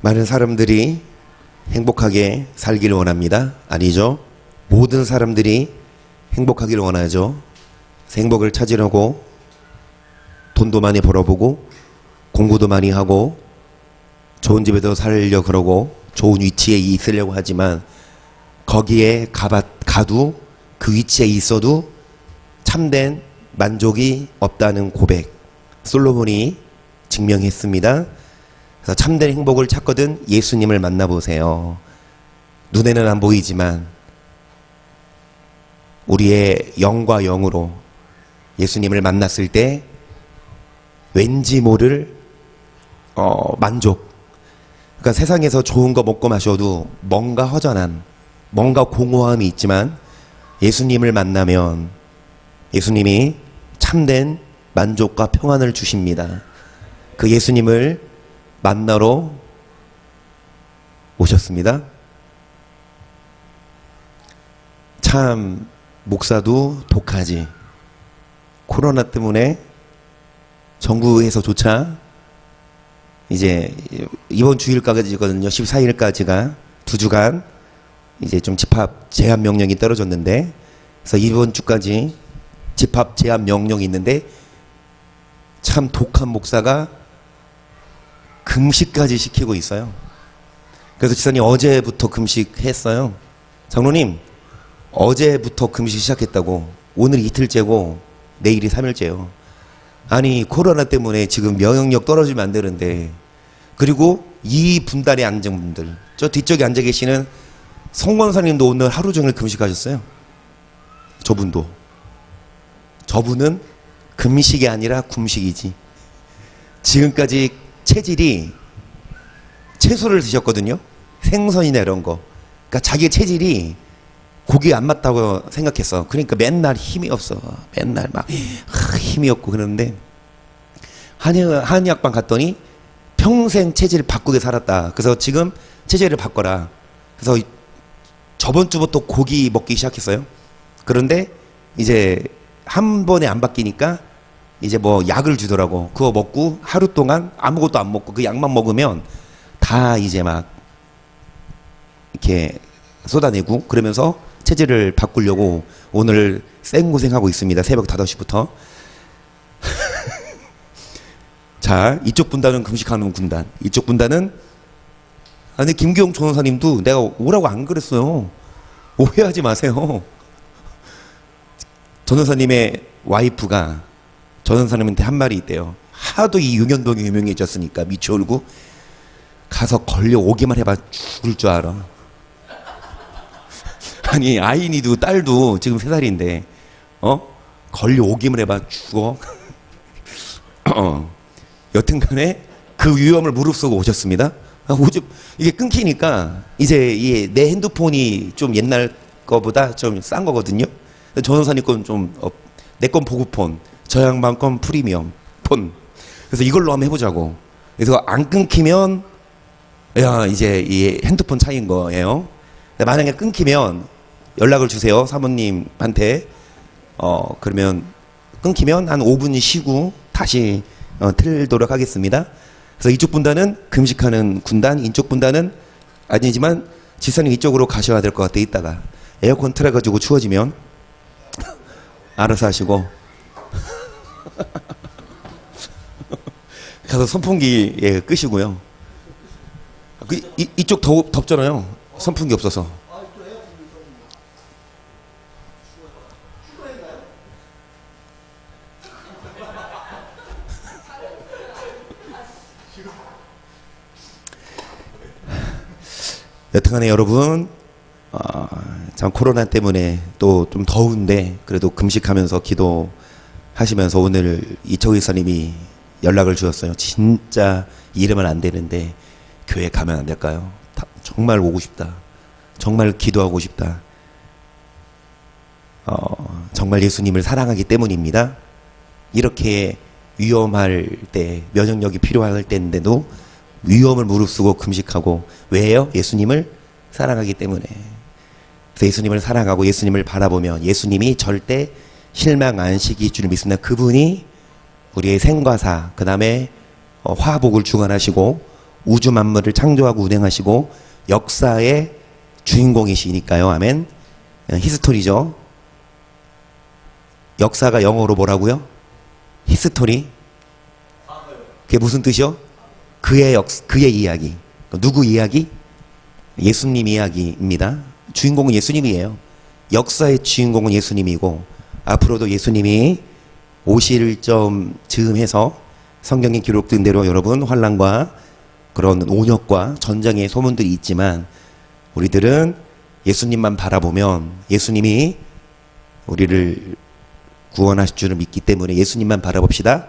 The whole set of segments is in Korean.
많은 사람들이 행복하게 살기를 원합니다. 아니죠. 모든 사람들이 행복하기를 원하죠. 행복을 찾으려고 돈도 많이 벌어보고 공부도 많이 하고 좋은 집에도 살려 그러고 좋은 위치에 있으려고 하지만 거기에 가도 그 위치에 있어도 참된 만족이 없다는 고백 솔로몬이 증명했습니다. 그래서 참된 행복을 찾거든 예수님을 만나보세요. 눈에는 안 보이지만 우리의 영과 영으로 예수님을 만났을 때 왠지 모를 만족. 그러니까 세상에서 좋은 거 먹고 마셔도 뭔가 허전한, 뭔가 공허함이 있지만 예수님을 만나면 예수님이 참된 만족과 평안을 주십니다. 그 예수님을 만나러 오셨습니다. 참 목사도 독하지. 코로나 때문에 정부에서조차 이제 이번 주일까지거든요. 14일까지가 2주간 이제 좀 집합 제한 명령이 떨어졌는데, 그래서 이번 주까지 집합 제한 명령이 있는데 참 독한 목사가 금식까지 시키고 있어요. 그래서 지사님 어제부터 금식했어요. 장로님 어제부터 금식 시작했다고. 오늘 이틀째고 내일이 3일째요. 아니 코로나 때문에 지금 면역력 떨어지면 안 되는데, 그리고 이 분단에 앉은 분들, 저 뒤쪽에 앉아 계시는 성권사님도 오늘 하루 종일 금식하셨어요. 저분은 금식이 아니라 굶식이지. 지금까지 체질이 채소를 드셨거든요. 생선이나 이런 거. 그러니까 자기 체질이 고기에 안 맞다고 생각했어. 그러니까 맨날 힘이 없어. 맨날 막 힘이 없고 그러는데 한의학방 갔더니 평생 체질을 바꾸게 살았다. 그래서 지금 체질을 바꿔라. 그래서 저번 주부터 고기 먹기 시작했어요. 그런데 이제 한 번에 안 바뀌니까 이제 뭐 약을 주더라고. 그거 먹고 하루 동안 아무것도 안 먹고 그 약만 먹으면 다 이제 막 이렇게 쏟아내고 그러면서 체질을 바꾸려고 오늘 생고생하고 있습니다. 새벽 5시부터. 자, 이쪽 분단은 금식하는 군단. 이쪽 분단은, 아니 김기용 전원사님도 내가 오라고 안 그랬어요. 오해하지 마세요. 전원사님의 와이프가 전원사님한테 한 말이 있대요. 하도 이 윤현동이 유명해졌으니까 미쳐올고 가서 걸려오기만 해봐 죽을 줄 알아. 아니 아이니도 딸도 지금 3살인데 걸려오기만 해봐 죽어. 여튼간에 그 위험을 무릅쓰고 오셨습니다. 이게 끊기니까 이제 내 핸드폰이 좀 옛날 거보다 좀 싼 거거든요. 전원사님 건 좀 내 건 보급폰, 저 양반 건 프리미엄 폰. 그래서 이걸로 한번 해보자고. 그래서 안 끊기면 야 이제 이 핸드폰 차이인 거예요. 만약에 끊기면 연락을 주세요, 사모님한테. 그러면 끊기면 한 5분 쉬고 다시 틀도록 하겠습니다. 그래서 이쪽 분단은 금식하는 군단, 이쪽 분단은 아니지만 지사님 이쪽으로 가셔야 될 것 같아. 이따가 에어컨 틀어가지고 추워지면 알아서 하시고 가서 선풍기 끄시고요. 이쪽 덥잖아요. 선풍기 없어서. 여튼간에 여러분, 참 코로나 때문에 또 좀 더운데 그래도 금식하면서 기도하시면서 오늘 이철우 이사님이 연락을 주셨어요. 진짜 이러면 안 되는데 교회 가면 안 될까요? 정말 오고 싶다. 정말 기도하고 싶다. 정말 예수님을 사랑하기 때문입니다. 이렇게 위험할 때, 면역력이 필요할 때인데도 위험을 무릅쓰고 금식하고. 왜요? 예수님을 사랑하기 때문에. 그래서 예수님을 사랑하고 예수님을 바라보면 예수님이 절대 실망 안 시킬 줄 믿습니다. 그분이 우리의 생과 사, 그 다음에 화복을 주관하시고 우주 만물을 창조하고 운행하시고 역사의 주인공이시니까요. 아멘. 히스토리죠. 역사가 영어로 뭐라고요? 히스토리. 그게 무슨 뜻이요? 그의 이야기. 누구 이야기? 예수님 이야기입니다. 주인공은 예수님이에요. 역사의 주인공은 예수님이고 앞으로도 예수님이 오실 점 즈음해서 성경에 기록된 대로 여러분 환난과 그런 온역과 전쟁의 소문들이 있지만 우리들은 예수님만 바라보면 예수님이 우리를 구원하실 줄을 믿기 때문에 예수님만 바라봅시다.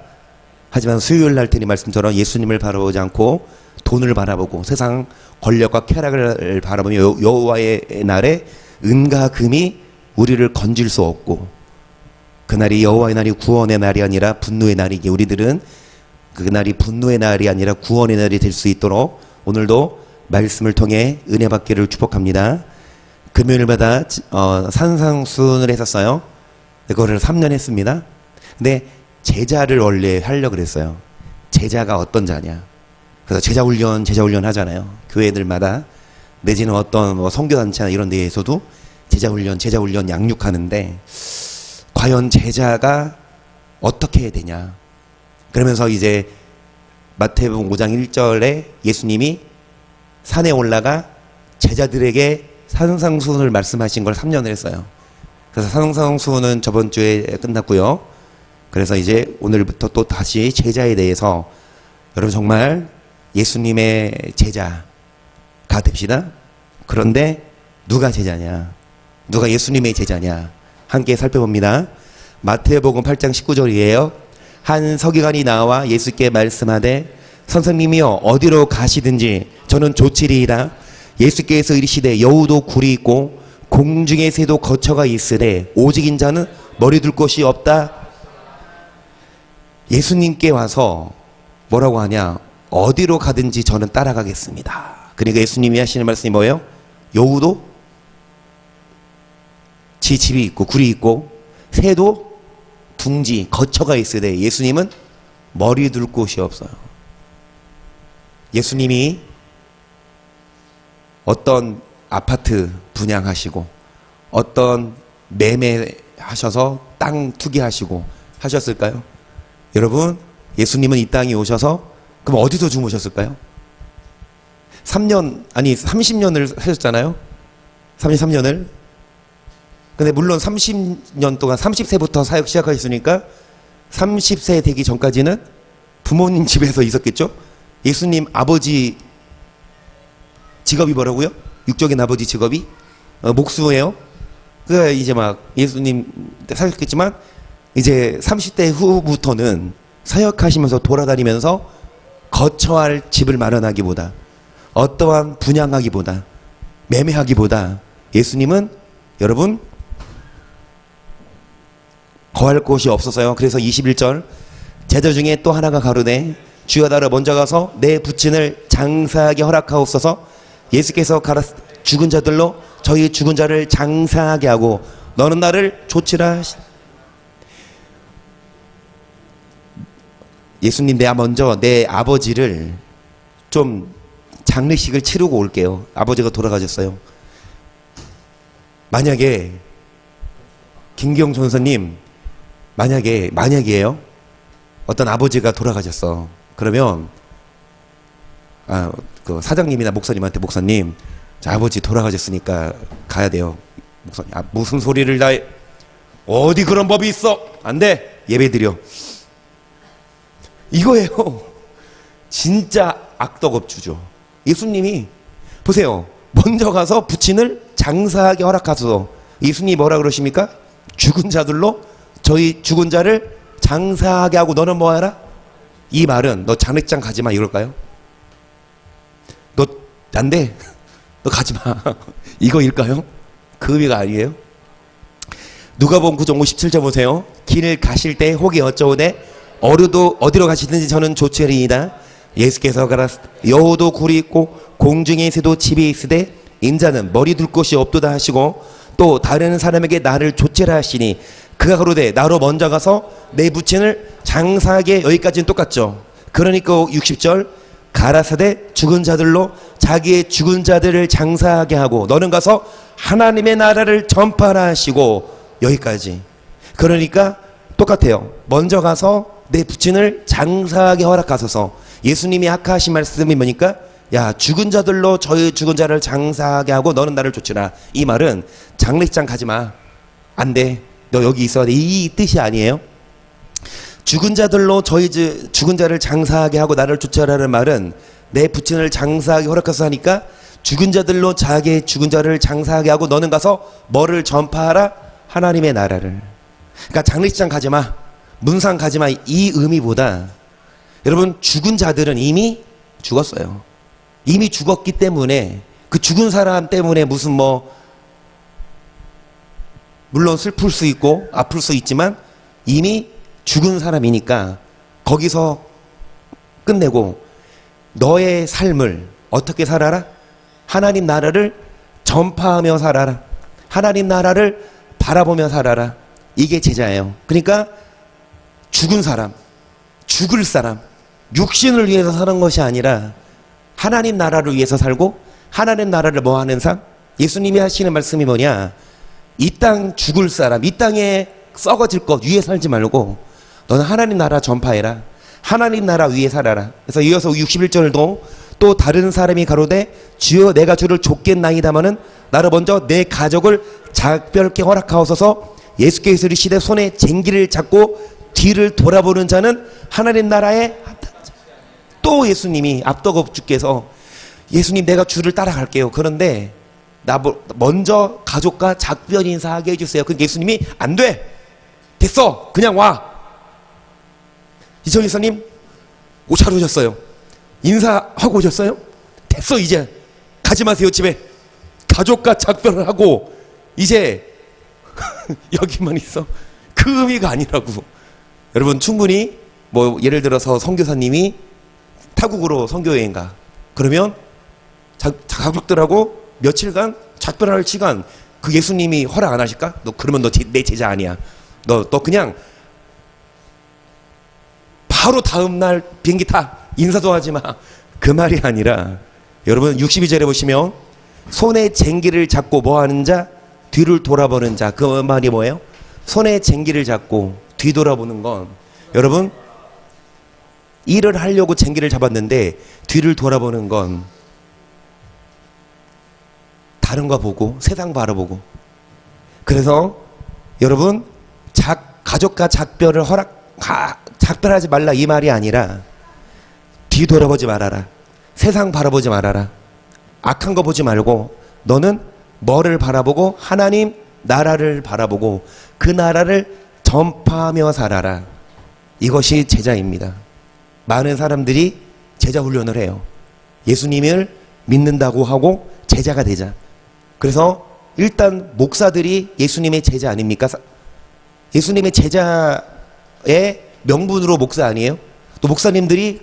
하지만 수요일 날 드린 말씀처럼 예수님을 바라보지 않고 돈을 바라보고 세상 권력과 쾌락을 바라보며 여호와의 날에 은과 금이 우리를 건질 수 없고 그날이 여호와의 날이 구원의 날이 아니라 분노의 날이기에 우리들은 그날이 분노의 날이 아니라 구원의 날이 될 수 있도록 오늘도 말씀을 통해 은혜 받기를 축복합니다. 금요일마다 산상순을 했었어요. 그거를 3년 했습니다. 근데 제자를 원래 하려고 그랬어요. 제자가 어떤 자냐. 그래서 제자훈련 하잖아요. 교회들마다 내지는 어떤 선교단체나 이런 데에서도 제자훈련 양육하는데 과연 제자가 어떻게 해야 되냐. 그러면서 이제 마태복음 5장 1절에 예수님이 산에 올라가 제자들에게 산상수훈을 말씀하신 걸 3년을 했어요. 그래서 산상수훈은 저번 주에 끝났고요. 그래서 이제 오늘부터 또 다시 제자에 대해서 여러분 정말 예수님의 제자가 됩시다. 그런데 누가 제자냐? 누가 예수님의 제자냐? 함께 살펴봅니다. 마태복음 8장 19절이에요. 한 서기관이 나와 예수께 말씀하되 선생님이여 어디로 가시든지 저는 좋지리이다. 예수께서 이르시되 여우도 굴이 있고 공중의 새도 거처가 있으되 오직 인자는 머리 둘 곳이 없다. 예수님께 와서 뭐라고 하냐? 어디로 가든지 저는 따라가겠습니다. 그러니까 예수님이 하시는 말씀이 뭐예요? 여우도 지 집이 있고 굴이 있고 새도 둥지 거처가 있으되 예수님은 머리 둘 곳이 없어요. 예수님이 어떤 아파트 분양하시고 어떤 매매하셔서 땅 투기하시고 하셨을까요? 여러분 예수님은 이 땅에 오셔서 그럼 어디서 주무셨을까요? 30년을 하셨잖아요. 33년을. 근데 물론 30년 동안 30세부터 사역 시작하셨으니까 30세 되기 전까지는 부모님 집에서 있었겠죠? 예수님 아버지 직업이 뭐라고요? 육적인 아버지 직업이 목수예요. 그러니까 이제 막 예수님 사셨겠지만 이제 30대 후부터는 사역하시면서 돌아다니면서 거처할 집을 마련하기보다 어떠한 분양하기보다 매매하기보다 예수님은 여러분 거할 곳이 없었어요. 그래서 21절 제자 중에 또 하나가 가로되 주여 나를 먼저 가서 내 부친을 장사하게 허락하옵소서. 예수께서 가라 죽은 자들로 저희 죽은 자를 장사하게 하고 너는 나를 조치라. 예수님 내가 먼저 내 아버지를 좀 장례식을 치르고 올게요. 아버지가 돌아가셨어요. 만약에 김기영 전사님 만약이에요. 어떤 아버지가 돌아가셨어. 그러면 그 사장님이나 목사님한테 목사님, 자, 아버지 돌아가셨으니까 가야 돼요. 목사님, 무슨 소리를 다 해? 어디 그런 법이 있어? 안 돼. 예배 드려. 이거예요. 진짜 악덕업주죠. 예수님이 보세요. 먼저 가서 부친을 장사하게 허락하소서. 예수님이 뭐라 그러십니까? 죽은 자들로 저희 죽은 자를 장사하게 하고 너는 뭐하라? 이 말은 너 장례장 가지마 이럴까요? 너 안 돼. 너 가지마. 이거일까요? 그 의미가 아니에요. 누가복음 9장 57절 보세요. 길 가실 때 혹이 어쩌오되 어디로 가시든지 저는 좋으리이다. 예수께서 가라 여호도 굴이 있고 공중의 새도 집이 있으되 인자는 머리 둘 곳이 없도다 하시고 또 다른 사람에게 나를 조치라 하시니 그가 가로되 나로 먼저 가서 내 부친을 장사하게. 여기까지는 똑같죠. 그러니까 60절 가라사대 죽은 자들로 자기의 죽은 자들을 장사하게 하고 너는 가서 하나님의 나라를 전파하라 하시고. 여기까지. 그러니까 똑같아요. 먼저 가서 내 부친을 장사하게 허락하소서. 예수님이 아까 하신 말씀이 뭐니까? 야, 죽은 자들로 저희 죽은 자를 장사하게 하고 너는 나를 쫓으라. 이 말은 장례식장 가지마, 안 돼, 너 여기 있어야 돼, 이 뜻이 아니에요. 죽은 자들로 저희 죽은 자를 장사하게 하고 나를 쫓아라는 말은 내 부친을 장사하게 허락하소서 하니까 죽은 자들로 자기의 죽은 자를 장사하게 하고 너는 가서 뭐를 전파하라? 하나님의 나라를. 그러니까 장례식장 가지마, 문상 가지마, 이 의미보다 여러분, 죽은 자들은 이미 죽었어요. 이미 죽었기 때문에 그 죽은 사람 때문에 무슨 물론 슬플 수 있고 아플 수 있지만 이미 죽은 사람이니까 거기서 끝내고 너의 삶을 어떻게 살아라? 하나님 나라를 전파하며 살아라. 하나님 나라를 바라보며 살아라. 이게 제자예요. 그러니까 죽은 사람, 죽을 사람, 육신을 위해서 사는 것이 아니라 하나님 나라를 위해서 살고 하나님 나라를 뭐 하는 삶? 예수님이 하시는 말씀이 뭐냐? 이 땅 죽을 사람, 이 땅에 썩어질 것 위에 살지 말고 너는 하나님 나라 전파해라. 하나님 나라 위에 살아라. 그래서 이어서 61절도 또 다른 사람이 가로되 주여 내가 주를 쫓겠나이다마는 나를 먼저 내 가족을 작별케 허락하옵소서. 예수께서 이르시되 손에 쟁기를 잡고 뒤를 돌아보는 자는 하나님 나라에. 또 예수님이 앞덕업주께서 예수님 내가 주를 따라갈게요. 그런데 나 먼저 가족과 작별 인사하게 해주세요. 그러니까 예수님이 안 돼, 됐어, 그냥 와. 이정 이사님 잘 오셨어요. 인사하고 오셨어요? 됐어, 이제 가지 마세요. 집에 가족과 작별을 하고 이제 여기만 있어. 그 의미가 아니라고. 여러분, 충분히 예를 들어서 선교사님이 타국으로 선교여행 가. 그러면 가족들하고 며칠간 작별할 시간 그 예수님이 허락 안 하실까? 너 그러면 너 내 제자 아니야. 너 그냥 바로 다음 날 비행기 타. 인사도 하지 마. 그 말이 아니라 여러분 62절에 보시면 손에 쟁기를 잡고 뭐 하는 자? 뒤를 돌아보는 자. 그 말이 뭐예요? 손에 쟁기를 잡고 뒤돌아보는 건 여러분 일을 하려고 쟁기를 잡았는데 뒤를 돌아보는 건 다른 거 보고 세상 바라보고. 그래서 여러분 가족과 작별을 작별하지 말라 이 말이 아니라 뒤돌아보지 말아라. 세상 바라보지 말아라. 악한 거 보지 말고 너는 뭐를 바라보고 하나님 나라를 바라보고 그 나라를 전파하며 살아라. 이것이 제자입니다. 많은 사람들이 제자 훈련을 해요. 예수님을 믿는다고 하고 제자가 되자. 그래서 일단 목사들이 예수님의 제자 아닙니까? 예수님의 제자의 명분으로 목사 아니에요? 또 목사님들이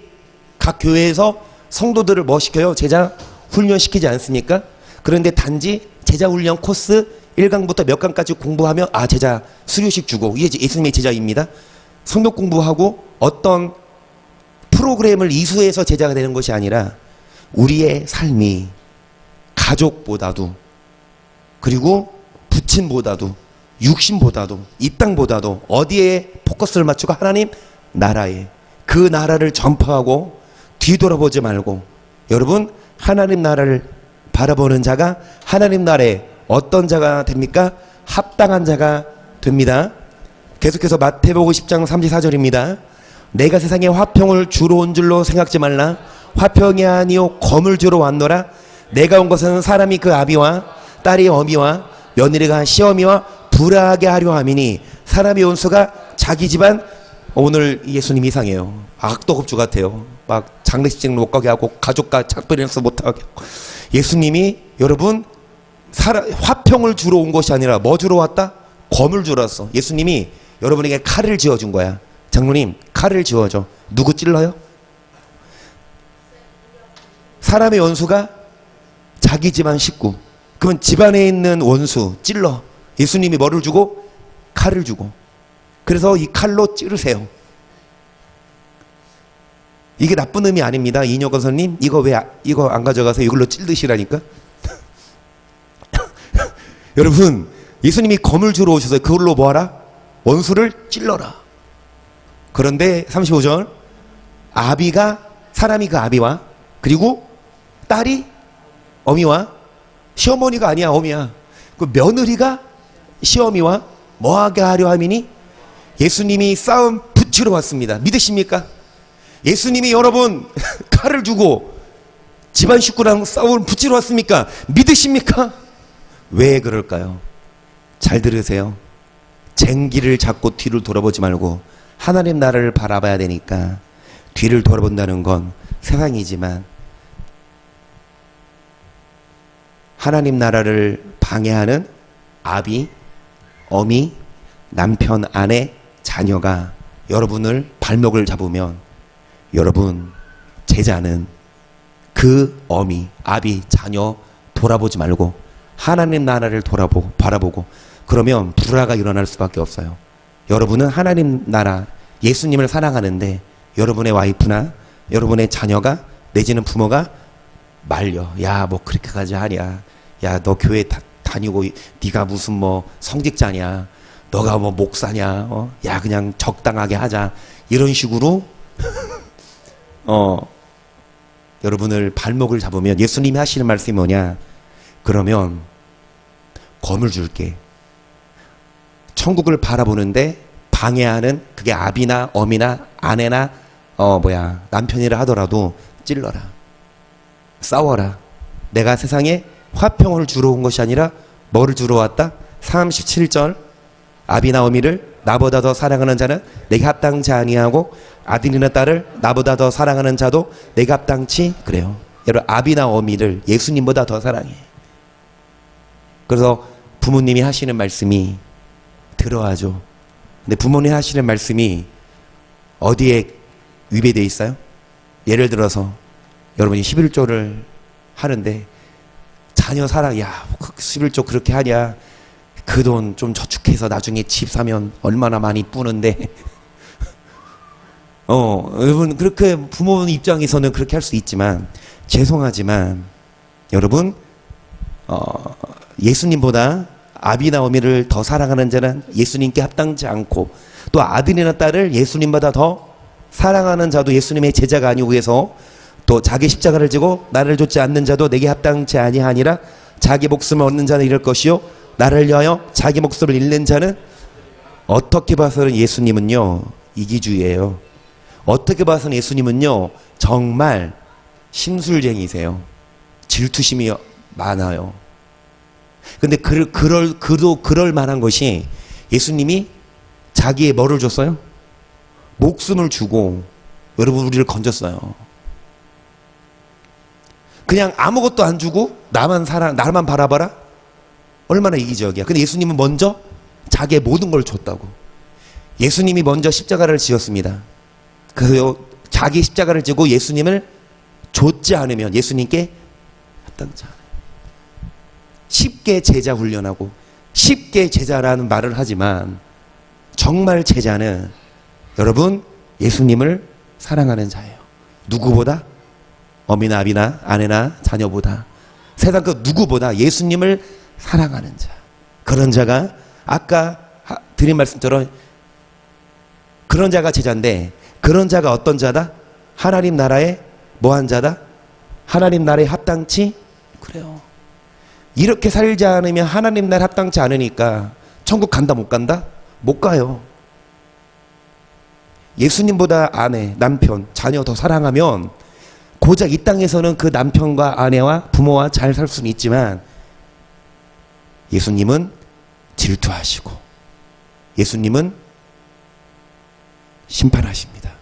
각 교회에서 성도들을 뭐 시켜요? 제자 훈련시키지 않습니까? 그런데 단지 제자 훈련 코스 1강부터 몇 강까지 공부하면 제자 수료식 주고 이게 예수님의 제자입니다. 성경 공부하고 어떤 프로그램을 이수해서 제자가 되는 것이 아니라 우리의 삶이 가족보다도 그리고 부친보다도 육신보다도 이 땅보다도 어디에 포커스를 맞추고 하나님 나라에 그 나라를 전파하고 뒤돌아보지 말고 여러분 하나님 나라를 바라보는 자가 하나님 나라에 어떤 자가 됩니까? 합당한 자가 됩니다. 계속해서 마태복음 10장 34절입니다. 내가 세상에 화평을 주러 온 줄로 생각지 말라. 화평이 아니요 검을 주러 왔노라. 내가 온 것은 사람이 그 아비와 딸이 어미와 며느리가 시어미와 불화하게 하려 함이니 사람의 온수가 자기 집안. 오늘 예수님 이상해요. 악도급주 같아요. 막 장례식장 못 가게 하고 가족과 작별해서 못 하게 하고. 예수님이 여러분 화평을 주러 온 것이 아니라 뭐 주러 왔다? 검을 주러 왔어. 예수님이 여러분에게 칼을 쥐어준 거야. 장로님 칼을 쥐어줘. 누구 찔러요? 사람의 원수가 자기 집안 식구. 그러면 집안에 있는 원수 찔러. 예수님이 뭐를 주고? 칼을 주고. 그래서 이 칼로 찌르세요. 이게 나쁜 의미 아닙니다. 이녀건 선님, 이거 안 가져가서 이걸로 찔 드시라니까. 여러분, 예수님이 검을 주러 오셔서 그걸로 뭐하라? 원수를 찔러라. 그런데 35절, 사람이 그 아비와, 그리고 딸이 어미와, 시어머니가 아니야, 어미야. 그 며느리가 시어미와 뭐하게 하려 함이니? 예수님이 싸움 붙이러 왔습니다. 믿으십니까? 예수님이 여러분 칼을 주고 집안 식구랑 싸움을 붙이러 왔습니까? 믿으십니까? 왜 그럴까요? 잘 들으세요. 쟁기를 잡고 뒤를 돌아보지 말고 하나님 나라를 바라봐야 되니까. 뒤를 돌아본다는 건 세상이지만 하나님 나라를 방해하는 아비, 어미, 남편, 아내, 자녀가 여러분을 발목을 잡으면 여러분 제자는 그 어미, 아비, 자녀 돌아보지 말고 하나님 나라를 바라보고 그러면 불화가 일어날 수밖에 없어요. 여러분은 하나님 나라 예수님을 사랑하는데 여러분의 와이프나 여러분의 자녀가 내지는 부모가 말려. 야, 뭐 그렇게까지 하냐. 야, 너 교회 다니고 네가 무슨 뭐 성직자냐. 너가 뭐 목사냐. 야, 그냥 적당하게 하자. 이런 식으로 여러분을 발목을 잡으면 예수님이 하시는 말씀이 뭐냐? 그러면 검을 줄게. 천국을 바라보는데 방해하는 그게 아비나 어미나 아내나 남편이라 하더라도 찔러라. 싸워라. 내가 세상에 화평을 주러 온 것이 아니라 뭐를 주러 왔다? 37절 아비나 어미를 나보다 더 사랑하는 자는 내게 합당치 아니하고 아들이나 딸을 나보다 더 사랑하는 자도 내게 합당치. 그래요. 여러분 아비나 어미를 예수님보다 더 사랑해. 그래서 부모님이 하시는 말씀이 들어야죠. 근데 부모님 하시는 말씀이 어디에 위배되어 있어요? 예를 들어서 여러분이 11조를 하는데 자녀 사랑, 야 11조 그렇게 하냐, 그 돈 좀 저축해서 나중에 집 사면 얼마나 많이 뿌는데 여러분 그렇게 부모 입장에서는 그렇게 할 수 있지만 죄송하지만 여러분 예수님보다 아비나 어미를 더 사랑하는 자는 예수님께 합당치 않고 또 아들이나 딸을 예수님보다 더 사랑하는 자도 예수님의 제자가 아니고 해서 또 자기 십자가를 지고 나를 좇지 않는 자도 내게 합당치 아니하니라. 자기 목숨을 얻는 자는 잃을 것이요 나를 위하여 자기 목숨을 잃는 자는. 어떻게 봐서는 예수님은요 이기주의예요. 어떻게 봐서는 예수님은요 정말 심술쟁이세요. 질투심이 많아요. 근데 그럴 만한 것이 예수님이 자기의 뭐를 줬어요? 목숨을 주고 여러분 우리를 건졌어요. 그냥 아무것도 안 주고 나만 바라봐라? 얼마나 이기적이야. 근데 예수님은 먼저 자기의 모든 걸 줬다고. 예수님이 먼저 십자가를 지었습니다. 그래서 자기 십자가를 지고 예수님을 좇지 않으면 예수님께 합당치 않아요. 쉽게 제자 훈련하고 쉽게 제자라는 말을 하지만 정말 제자는 여러분 예수님을 사랑하는 자예요. 누구보다? 어미나 아비나 아내나 자녀보다, 세상 그 누구보다 예수님을 사랑하는 자. 그런 자가 아까 드린 말씀처럼 그런 자가 제자인데 그런 자가 어떤 자다? 하나님 나라에 뭐한 자다? 하나님 나라에 합당치? 그래요. 이렇게 살지 않으면 하나님 나라에 합당치 않으니까 천국 간다 못 간다? 못 가요. 예수님보다 아내, 남편, 자녀 더 사랑하면 고작 이 땅에서는 그 남편과 아내와 부모와 잘 살 수는 있지만 예수님은 질투하시고 예수님은 심판하십니다.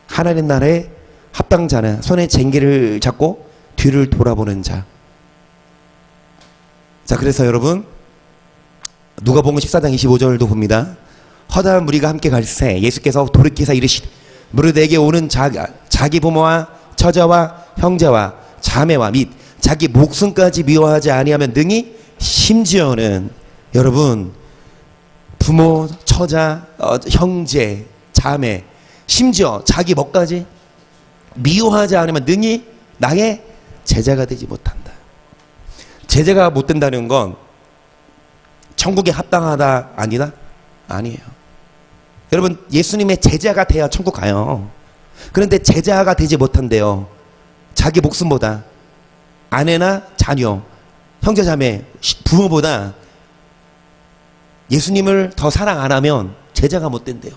하나님 나라의 합당자는 손에 쟁기를 잡고 뒤를 돌아보는 자. 자, 그래서 여러분 누가복음 14장 25절도 봅니다. 허다한 무리가 함께 갈새 예수께서 돌이키사 이르시되 무릇 내게 오는 자기 부모와 처자와 형제와 자매와 및 자기 목숨까지 미워하지 아니하면 능히 심지어는 여러분 부모, 처자, 형제, 자매 심지어 자기 뭐까지? 미워하지 않으면 능히 나의 제자가 되지 못한다. 제자가 못 된다는 건 천국에 합당하다 아니다? 아니에요. 여러분, 예수님의 제자가 돼야 천국 가요. 그런데 제자가 되지 못한대요. 자기 목숨보다, 아내나 자녀, 형제자매, 부모보다 예수님을 더 사랑 안 하면 제자가 못 된대요.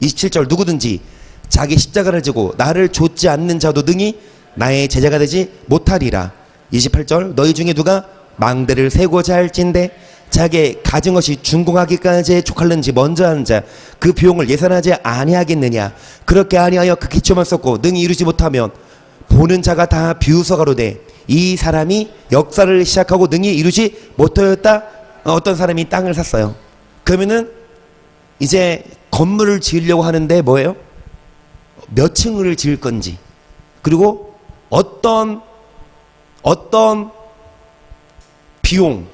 27절, 누구든지 자기 십자가를 지고 나를 좇지 않는 자도 능히 나의 제자가 되지 못하리라. 28절, 너희 중에 누가 망대를 세고자 할진대 자기의 가진 것이 준공하기까지 족할는지 먼저 하는 자 그 비용을 예산하지 아니하겠느냐. 그렇게 아니하여 그 기초만 썼고 능히 이루지 못하면 보는 자가 다 비웃어가로되 이 사람이 역사를 시작하고 능히 이루지 못하였다. 어떤 사람이 땅을 샀어요. 그러면은 이제 건물을 지으려고 하는데 뭐예요? 몇 층을 지을 건지, 그리고 어떤 비용,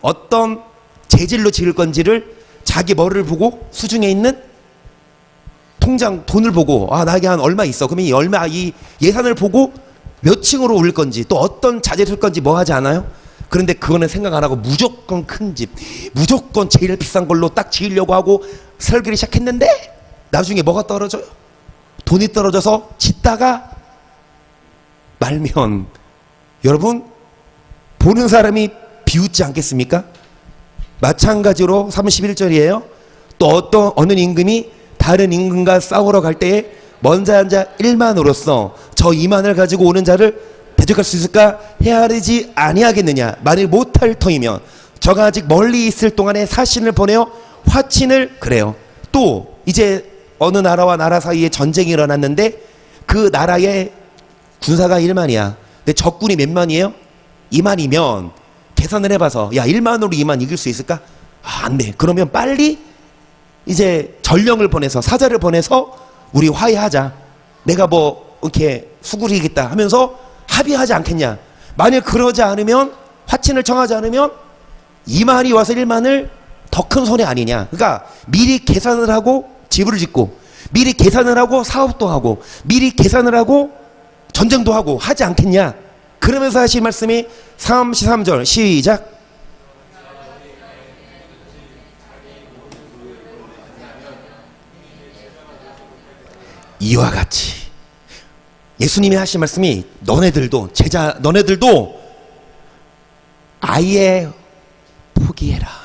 어떤 재질로 지을 건지를 자기 머리를 보고 수중에 있는 통장 돈을 보고, 아, 나에게 한 얼마 있어. 그러면 이 예산을 보고 몇 층으로 올 건지, 또 어떤 자재를 쓸 건지 뭐 하지 않아요? 그런데 그거는 생각 안 하고 무조건 큰 집, 무조건 제일 비싼 걸로 딱 지으려고 하고 설계를 시작했는데 나중에 뭐가 떨어져요? 돈이 떨어져서 짓다가 말면 여러분, 보는 사람이 비웃지 않겠습니까? 마찬가지로 31절이에요. 또 어느 임금이 다른 임금과 싸우러 갈 때에 먼저 앉아 1만으로서 저 2만을 가지고 오는 자를 대적할 수 있을까? 헤아리지 아니하겠느냐. 만일 못할 터이면 저가 아직 멀리 있을 동안에 사신을 보내어 화친을, 그래요. 또 이제 어느 나라와 나라 사이에 전쟁이 일어났는데 그 나라의 군사가 1만이야. 근데 적군이 몇 만이에요? 2만이면 계산을 해봐서, 야, 1만으로 2만 이길 수 있을까? 아, 안 돼. 그러면 빨리 이제 전령을 보내서, 사자를 보내서 우리 화해하자. 내가 뭐 이렇게 수구리겠다 하면서 합의하지 않겠냐. 만일 그러지 않으면, 화친을 청하지 않으면 2만이 와서 1만을 더 큰 손해 아니냐. 그러니까 미리 계산을 하고 집을 짓고, 미리 계산을 하고 사업도 하고, 미리 계산을 하고 전쟁도 하고 하지 않겠냐. 그러면서 하신 말씀이 33절 시작. 이와 같이 예수님이 하신 말씀이 너네들도 아예 포기해라.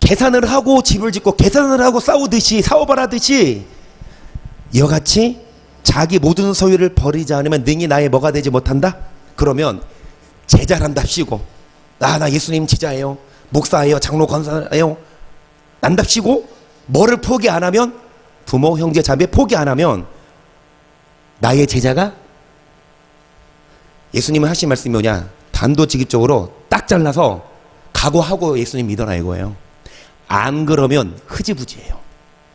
계산을 하고 집을 짓고 계산을 하고 싸우듯이, 사업을 하듯이 이와 같이 자기 모든 소유를 버리지 않으면 능히 나의 뭐가 되지 못한다? 그러면 제자란답시고, 나 예수님 제자예요, 목사예요, 장로 권사예요 난답시고 뭐를 포기 안 하면, 부모 형제 자매 포기 안 하면 나의 제자가, 예수님은 하신 말씀이 뭐냐? 단도직입적으로 딱 잘라서 각오하고 예수님 믿어라 이거예요. 안 그러면 흐지부지예요.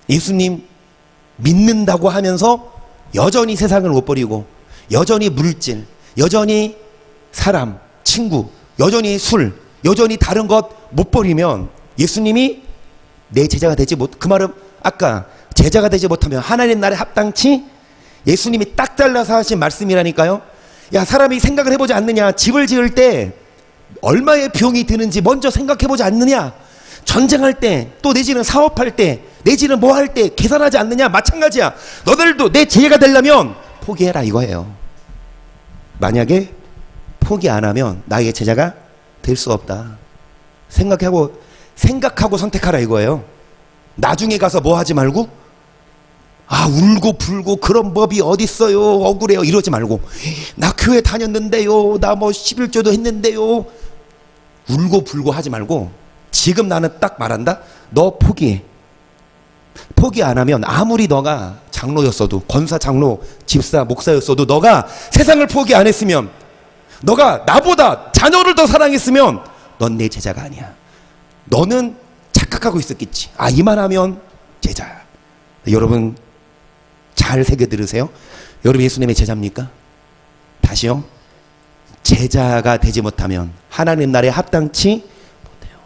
예수님 믿는다고 하면서 여전히 세상을 못 버리고, 여전히 물질, 여전히 사람, 친구, 여전히 술, 여전히 다른 것 못 버리면 예수님이 내 제자가 되지 못, 그 말은 아까 제자가 되지 못하면 하나님 나라에 합당치, 예수님이 딱 잘라서 하신 말씀이라니까요. 야, 사람이 생각을 해보지 않느냐. 집을 지을 때 얼마의 비용이 드는지 먼저 생각해보지 않느냐. 전쟁할 때, 또 내지는 사업할 때, 내지는 뭐 할 때 계산하지 않느냐. 마찬가지야. 너들도 내 제자가 되려면 포기해라 이거예요. 만약에 포기 안 하면 나의 제자가 될 수 없다. 생각하고 선택하라 이거예요. 나중에 가서 뭐 하지 말고, 아, 울고 불고 그런 법이 어딨어요, 억울해요 이러지 말고, 나 교회 다녔는데요, 나 뭐 11조도 했는데요, 울고 불고 하지 말고, 지금 나는 딱 말한다. 너 포기해. 포기 안 하면 아무리 너가 장로였어도, 권사, 장로, 집사, 목사였어도, 너가 세상을 포기 안 했으면, 너가 나보다 자녀를 더 사랑했으면 넌 내 제자가 아니야. 너는 착각하고 있었겠지. 아, 이만하면 제자야. 여러분 잘 새겨 들으세요. 여러분 예수님의 제자입니까? 다시요. 제자가 되지 못하면 하나님 나라에 합당치 못해요.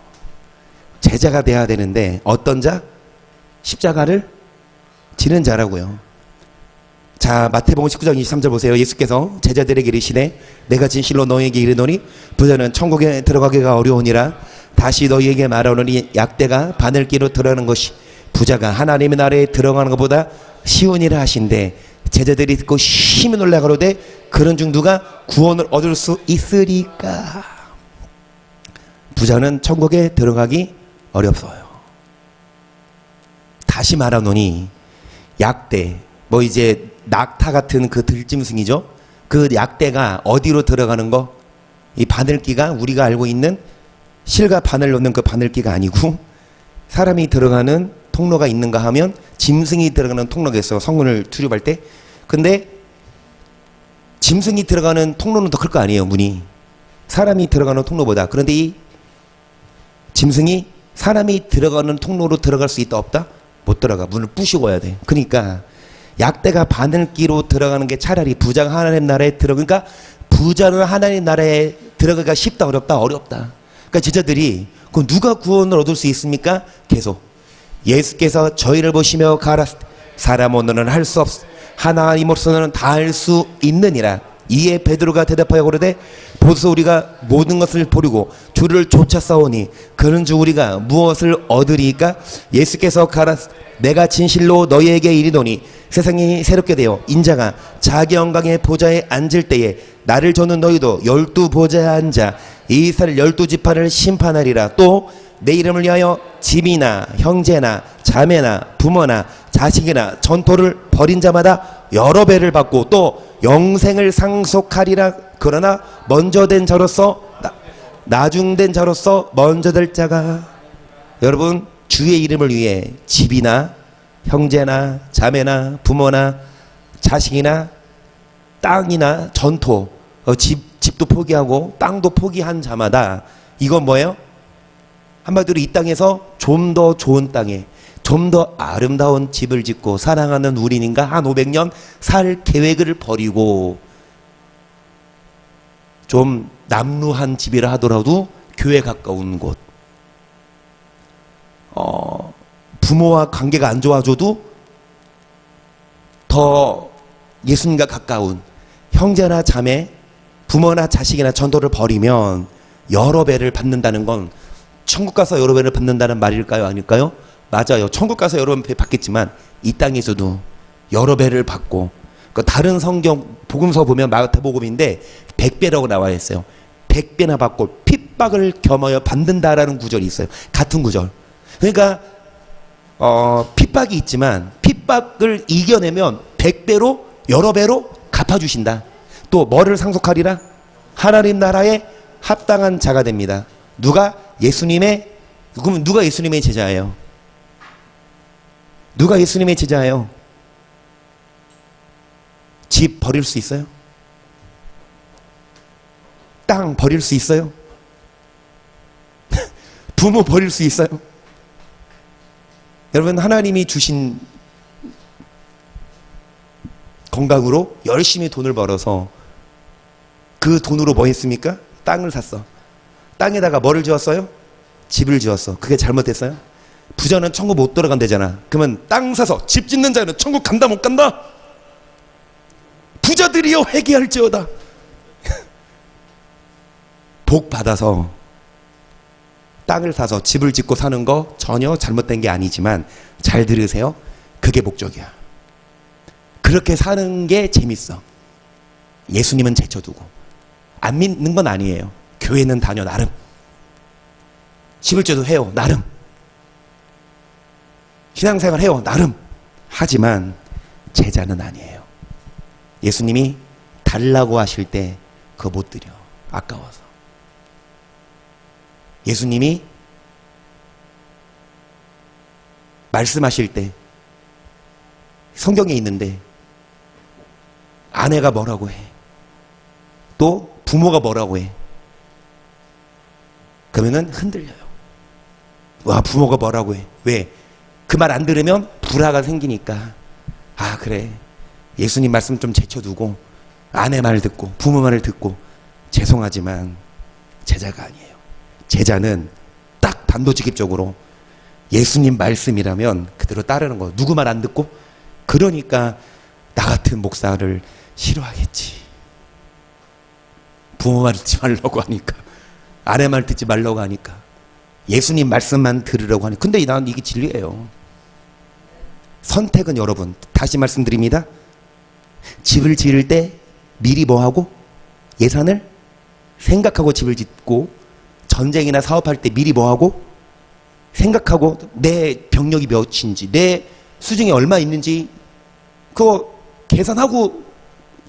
제자가 돼야 되는데 어떤 자? 십자가를 지는 자라고요. 자, 마태복음 19장 23절 보세요. 예수께서 제자들에게 이르시되 내가 진실로 너희에게 이르노니 부자는 천국에 들어가기가 어려우니라. 다시 너희에게 말하노니 약대가 바늘기로 들어가는 것이 부자가 하나님의 나라에 들어가는 것보다 쉬우니라 하신대. 제자들이 듣고 심히 놀라 가로되 그런 중 누가 구원을 얻을 수 있으리까. 부자는 천국에 들어가기 어렵어요. 다시 말하노니 약대, 뭐 이제 낙타 같은 그 들짐승이죠. 그 약대가 어디로 들어가는 거? 이 바늘기가 우리가 알고 있는 실과 바늘 놓는 그 바늘기가 아니고 사람이 들어가는 통로가 있는가 하면 짐승이 들어가는 통로가 있어요. 성문을 출입할 때. 근데 짐승이 들어가는 통로는 더 클 거 아니에요. 문이. 사람이 들어가는 통로보다. 그런데 이 짐승이 사람이 들어가는 통로로 들어갈 수 있다 없다? 못 들어가. 문을 부시고 와야 돼. 그러니까 약대가 바늘기로 들어가는 게 차라리 부자가 하나님 나라에 그러니까 부자는 하나님 나라에 들어가기가 쉽다 어렵다? 어렵다. 그러니까 제자들이 그럼 누가 구원을 얻을 수 있습니까? 계속 예수께서 저희를 보시며 가라사대 사람 오늘은 할 수 없 하나님으로서는 다 할 수 있느니라. 이에 베드로가 대답하여 그러되 보소서 우리가 모든 것을 버리고 주를 쫓아 싸우니 그런 주 우리가 무엇을 얻으리까? 예수께서 가라사대 내가 진실로 너희에게 이르노니 세상이 새롭게 되어 인자가 자기 영광의 보좌에 앉을 때에 나를 저는 너희도 12 보좌에 앉아 이스라엘 12지파를 심판하리라. 또 내 이름을 위하여 집이나 형제나 자매나 부모나 자식이나 전토를 벌인 자마다 여러 배를 받고 또 영생을 상속하리라. 그러나 먼저 된 자로서 나중된 자로서 먼저 될 자가. 여러분 주의 이름을 위해 집이나 형제나 자매나 부모나 자식이나 땅이나 전토, 집도 포기하고 땅도 포기한 자마다 이건 뭐예요? 한마디로 이 땅에서 좀 더 좋은 땅에 좀 더 아름다운 집을 짓고 사랑하는 우리님과 한 500년 살 계획을 버리고 좀 남루한 집이라 하더라도 교회 가까운 곳, 부모와 관계가 안 좋아져도 더 예수님과 가까운 형제나 자매, 부모나 자식이나 전도를 버리면 여러 배를 받는다는 건 천국 가서 여러 배를 받는다는 말일까요? 아닐까요? 맞아요. 천국 가서 여러 배 받겠지만 이 땅에서도 여러 배를 받고, 그 다른 성경 복음서 보면 마태복음인데 100배라고 나와 있어요. 100배나 받고 핍박을 겸하여 받는다라는 구절이 있어요. 같은 구절. 그러니까 핍박이 있지만 핍박을 이겨내면 100배로 여러 배로 갚아주신다. 또 뭐를 상속하리라? 하나님 나라에 합당한 자가 됩니다. 누가 예수님의, 그러면 누가 예수님의 제자예요? 누가 예수님의 제자예요? 집 버릴 수 있어요? 땅 버릴 수 있어요? 부모 버릴 수 있어요? 여러분 하나님이 주신 건강으로 열심히 돈을 벌어서 그 돈으로 뭐 했습니까? 땅을 샀어. 땅에다가 뭐를 지었어요? 집을 지었어. 그게 잘못됐어요? 부자는 천국 못 들어간대잖아. 그러면 땅 사서 집 짓는 자는 천국 간다 못 간다? 부자들이여 회개할지어다. 복 받아서 땅을 사서 집을 짓고 사는 거 전혀 잘못된 게 아니지만 잘 들으세요. 그게 목적이야. 그렇게 사는 게 재밌어. 예수님은 제쳐두고. 안 믿는 건 아니에요. 교회는 다녀 나름. 11조도 해요 나름. 신앙생활 해요 나름. 하지만 제자는 아니에요. 예수님이 달라고 하실 때 그거 못 드려. 아까워서. 예수님이 말씀하실 때 성경에 있는데 아내가 뭐라고 해. 또 부모가 뭐라고 해. 그러면은 흔들려요. 와, 부모가 뭐라고 해. 왜? 그 말 안 들으면 불화가 생기니까. 아, 그래. 예수님 말씀 좀 제쳐두고 아내 말 듣고 부모 말을 듣고 죄송하지만 제자가 아니에요. 제자는 딱 단도직입적으로 예수님 말씀이라면 그대로 따르는 거예요. 누구 말 안 듣고? 그러니까 나 같은 목사를 싫어하겠지. 부모 말 듣지 말라고 하니까, 아내 말 듣지 말라고 하니까, 예수님 말씀만 들으려고 하니까. 근데 난 이게 진리예요. 선택은 여러분, 다시 말씀드립니다. 집을 지을 때 미리 뭐하고? 예산을 생각하고 집을 짓고, 전쟁이나 사업할 때 미리 뭐하고? 생각하고 내 병력이 몇인지, 내 수중에 얼마 있는지 그거 계산하고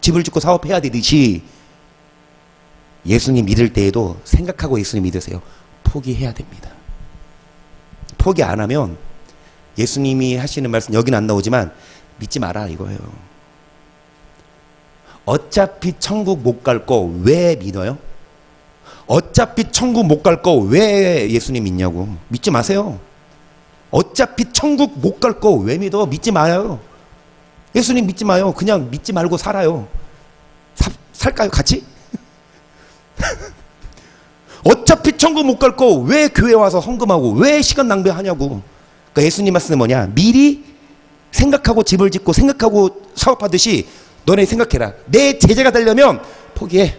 집을 짓고 사업해야 되듯이, 예수님 믿을 때에도 생각하고 예수님 믿으세요. 포기해야 됩니다. 포기 안 하면 예수님이 하시는 말씀, 여기는 안 나오지만 믿지 마라 이거예요. 어차피 천국 못 갈 거 왜 믿어요? 어차피 천국 못 갈 거 왜 예수님 믿냐고. 믿지 마세요. 어차피 천국 못 갈 거 왜 믿어? 믿지 마요. 예수님 믿지 마요. 그냥 믿지 말고 살아요. 살까요 같이? 어차피 천국 못 갈 거 왜 교회 와서 헌금하고 왜 시간 낭비하냐고. 그러니까 예수님 말씀은 뭐냐? 미리 생각하고 집을 짓고 생각하고 사업하듯이 너네 생각해라. 내 제자가 되려면 포기해.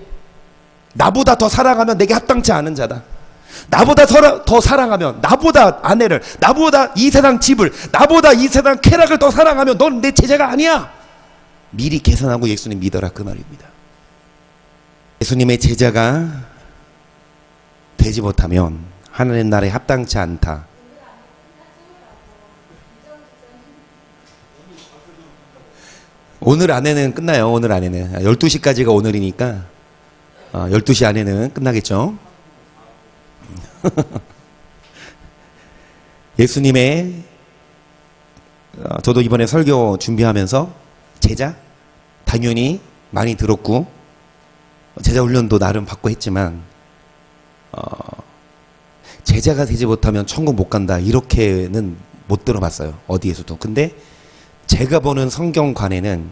나보다 더 사랑하면 내게 합당치 않은 자다. 나보다 더 사랑하면, 나보다 아내를, 나보다 이 세상 집을, 나보다 이 세상 쾌락을 더 사랑하면 넌 내 제자가 아니야. 미리 계산하고 예수님 믿어라 그 말입니다. 예수님의 제자가 되지 못하면 하나님 나라에 합당치 않다. 오늘 안에는 끝나요. 오늘 안에는 12시까지가 오늘이니까 12시 안에는 끝나겠죠. 예수님의 저도 이번에 설교 준비하면서 제자 당연히 많이 들었고 제자 훈련도 나름 받고 했지만 제자가 되지 못하면 천국 못 간다 이렇게는 못 들어봤어요. 어디에서도. 근데 제가 보는 성경관에는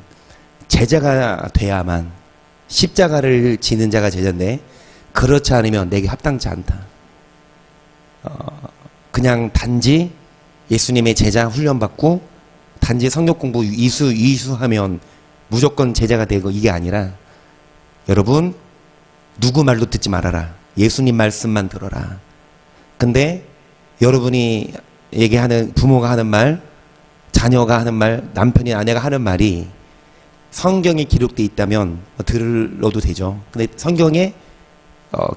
제자가 돼야만, 십자가를 지는 자가 제자인데 그렇지 않으면 내게 합당치 않다. 그냥 단지 예수님의 제자 훈련받고 단지 성경 공부 이수하면 무조건 제자가 되고 이게 아니라, 여러분 누구 말도 듣지 말아라. 예수님 말씀만 들어라. 근데 여러분이 얘기하는, 부모가 하는 말, 자녀가 하는 말, 남편이 아내가 하는 말이 성경에 기록되어 있다면 들어도 되죠. 근데 성경에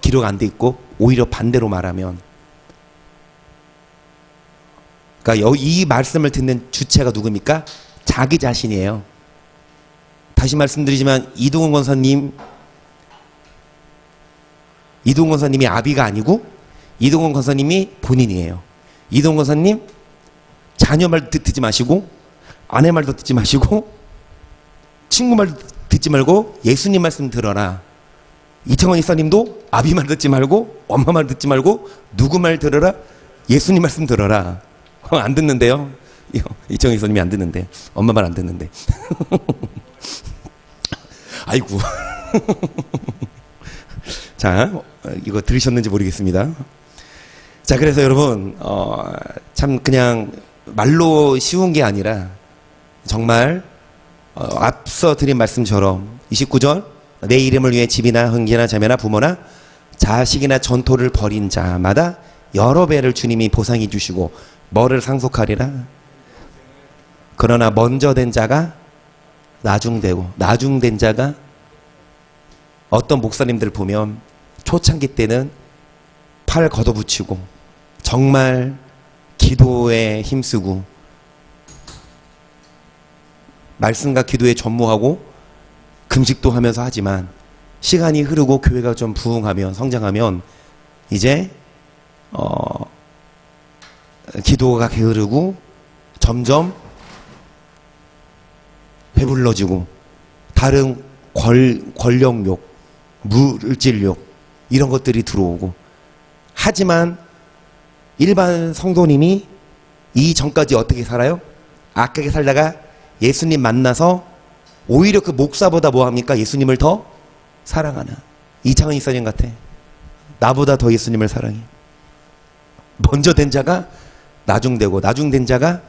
기록 안 돼 있고 오히려 반대로 말하면, 그러니까 이 말씀을 듣는 주체가 누굽니까? 자기 자신이에요. 다시 말씀드리지만 이동훈 권사님이 아비가 아니고 이동훈 권사님이 본인이에요. 이동훈 권사님 자녀 말도 듣지 마시고 아내 말도 듣지 마시고 친구 말도 듣지 말고 예수님 말씀 들어라. 이창원 이사님도 아비 말 듣지 말고 엄마 말 듣지 말고 누구 말 들어라? 예수님 말씀 들어라. 안 듣는데요. 이창원 이사님이 안 듣는데, 엄마 말 안 듣는데. 아이고. 자, 이거 들으셨는지 모르겠습니다. 자, 그래서 여러분 참 그냥 말로 쉬운 게 아니라 정말 앞서 드린 말씀처럼 29절, 내 이름을 위해 집이나 형제나 자매나 부모나 자식이나 전토를 벌인 자마다 여러 배를 주님이 보상해 주시고 뭐를 상속하리라. 그러나 먼저 된 자가 나중되고 나중된 자가, 어떤 목사님들 보면 초창기 때는 팔 걷어붙이고 정말 기도에 힘쓰고 말씀과 기도에 전무하고 금식도 하면서 하지만 시간이 흐르고 교회가 좀 부흥하면 성장하면 이제 기도가 게으르고 점점 배불러지고 다른 권력욕, 물질욕 이런 것들이 들어오고, 하지만 일반 성도님이 이 전까지 어떻게 살아요? 악하게 살다가 예수님 만나서 오히려 그 목사보다 뭐합니까? 예수님을 더 사랑하는 이창은 이사님 같아. 나보다 더 예수님을 사랑해. 먼저 된 자가 나중되고 나중된 자가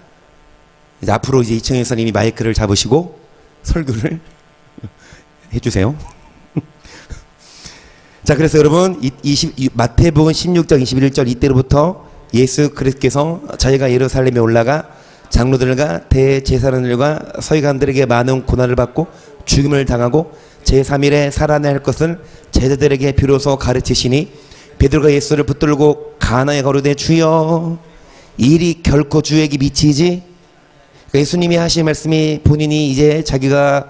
이제 앞으로 이제 이창은 이사님이 마이크를 잡으시고 설교를 해주세요. 자, 그래서 여러분 마태복음 16장 21절 이때로부터 예수 그리스도께서 자기가 예루살렘에 올라가 장로들과 대제사장들과 서기관들에게 많은 고난을 받고 죽임을 당하고 제3일에 살아날 것을 제자들에게 비로소 가르치시니 베드로가 예수를 붙들고 가나에 거르되 주여 일이 결코 주에게 미치지. 예수님이 하신 말씀이 본인이 이제 자기가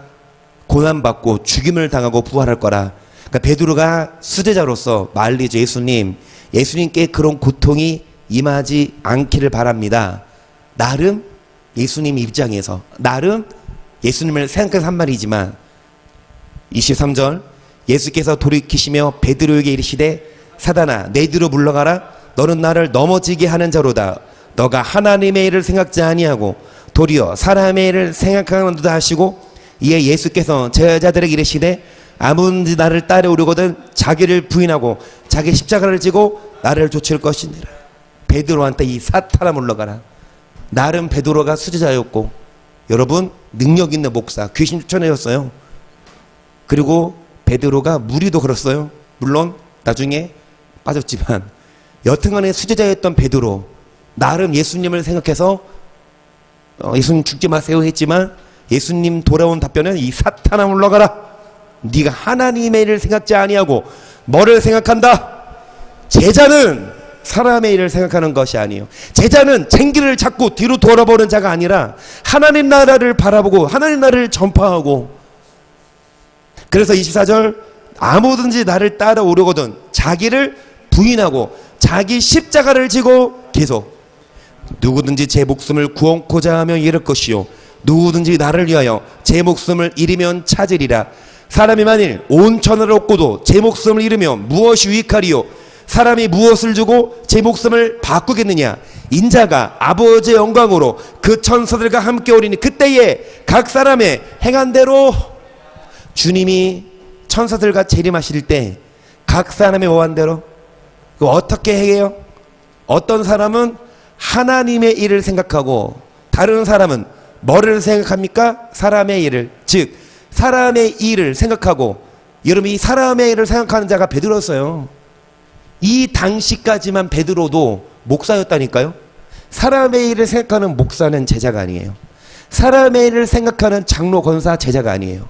고난받고 죽임을 당하고 부활할 거라. 그러니까 베드로가 수제자로서 말리죠. 예수님께 그런 고통이 임하지 않기를 바랍니다. 나름 예수님 입장에서 나름 예수님을 생각해서 한 말이지만 23절 예수께서 돌이키시며 베드로에게 이르시되 사단아 내 뒤로 물러가라. 너는 나를 넘어지게 하는 자로다. 너가 하나님의 일을 생각지 아니하고 도리어 사람의 일을 생각하는도다 하시고 이에 예수께서 제자들에게 이르시되 아무든지 나를 따라오려거든 자기를 부인하고 자기 십자가를 지고 나를 좇을 것이니라. 베드로한테 이 사탄아 물러가라. 나름 베드로가 수제자였고 여러분 능력 있는 목사 귀신 쫓아내었어요. 그리고 베드로가 무리도 걸었어요. 물론 나중에 빠졌지만 여튼간에 수제자였던 베드로 나름 예수님을 생각해서 예수님 죽지 마세요 했지만 예수님 돌아온 답변은 이 사탄아 물러가라. 네가 하나님의 일을 생각지 아니하고 뭐를 생각한다? 제자는 사람의 일을 생각하는 것이 아니에요. 제자는 쟁기를 잡고 뒤로 돌아보는 자가 아니라 하나님 나라를 바라보고 하나님 나라를 전파하고. 그래서 24절 아무든지 나를 따라오려거든 자기를 부인하고 자기 십자가를 지고 계속 누구든지 제 목숨을 구원코자 하면 잃을 것이요 누구든지 나를 위하여 제 목숨을 잃으면 찾으리라. 사람이 만일 온 천하를 얻고도 제 목숨을 잃으면 무엇이 유익하리요? 사람이 무엇을 주고 제 목숨을 바꾸겠느냐? 인자가 아버지의 영광으로 그 천사들과 함께 오리니 그때에 각 사람의 행한 대로. 주님이 천사들과 재림하실 때 각 사람의 뭐한 대로 어떻게 해요? 어떤 사람은 하나님의 일을 생각하고 다른 사람은 뭐를 생각합니까? 사람의 일을. 즉 사람의 일을 생각하고. 여러분이 사람의 일을 생각하는 자가 베드로였어요. 이 당시까지만 베드로도 목사였다니까요. 사람의 일을 생각하는 목사는 제자가 아니에요. 사람의 일을 생각하는 장로 권사 제자가 아니에요.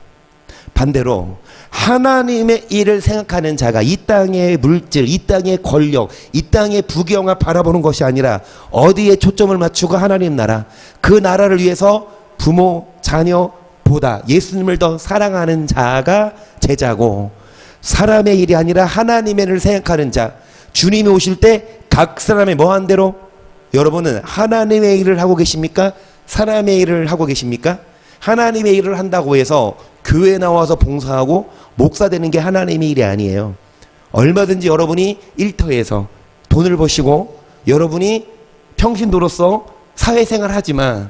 반대로 하나님의 일을 생각하는 자가 이 땅의 물질, 이 땅의 권력, 이 땅의 부귀영화 바라보는 것이 아니라 어디에 초점을 맞추고 하나님 나라, 그 나라를 위해서 부모, 자녀보다 예수님을 더 사랑하는 자가 제자고, 사람의 일이 아니라 하나님의 일을 생각하는 자, 주님이 오실 때 각 사람의 뭐한 대로. 여러분은 하나님의 일을 하고 계십니까? 사람의 일을 하고 계십니까? 하나님의 일을 한다고 해서 교회 나와서 봉사하고 목사 되는 게 하나님의 일이 아니에요. 얼마든지 여러분이 일터에서 돈을 버시고 여러분이 평신도로서 사회생활 하지만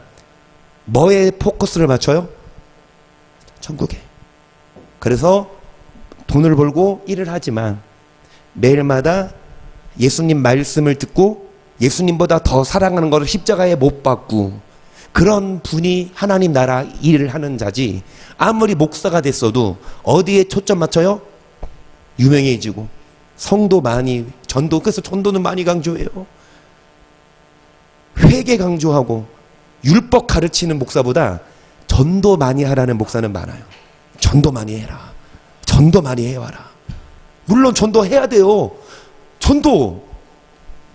뭐에 포커스를 맞춰요? 천국에. 그래서 돈을 벌고 일을 하지만 매일마다 예수님 말씀을 듣고 예수님보다 더 사랑하는 것을 십자가에 못 박고 그런 분이 하나님 나라 일을 하는 자지. 아무리 목사가 됐어도 어디에 초점 맞춰요? 유명해지고 성도 많이 전도. 그래서 전도는 많이 강조해요. 회개 강조하고 율법 가르치는 목사보다 전도 많이 하라는 목사는 많아요. 전도 많이 해라. 전도 많이 해와라. 물론 전도 해야 돼요. 전도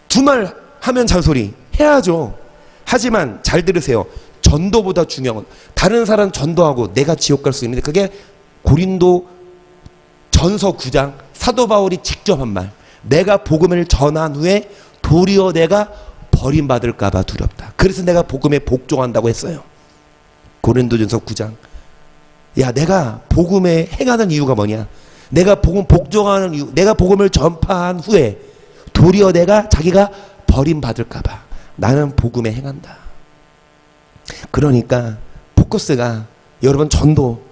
두말 하면 잔소리 해야죠. 하지만 잘 들으세요. 전도보다 중요한 건 다른 사람 전도하고 내가 지옥 갈 수 있는데 그게 고린도 전서 9장 사도 바울이 직접 한 말. 내가 복음을 전한 후에 도리어 내가 버림받을까 봐 두렵다. 그래서 내가 복음에 복종한다고 했어요. 고린도전서 9장. 야, 내가 복음에 행하는 이유가 뭐냐? 내가 복음 복종하는 이유, 내가 복음을 전파한 후에 도리어 자기가 버림받을까 봐 나는 복음에 행한다. 그러니까 포커스가 여러분 전도,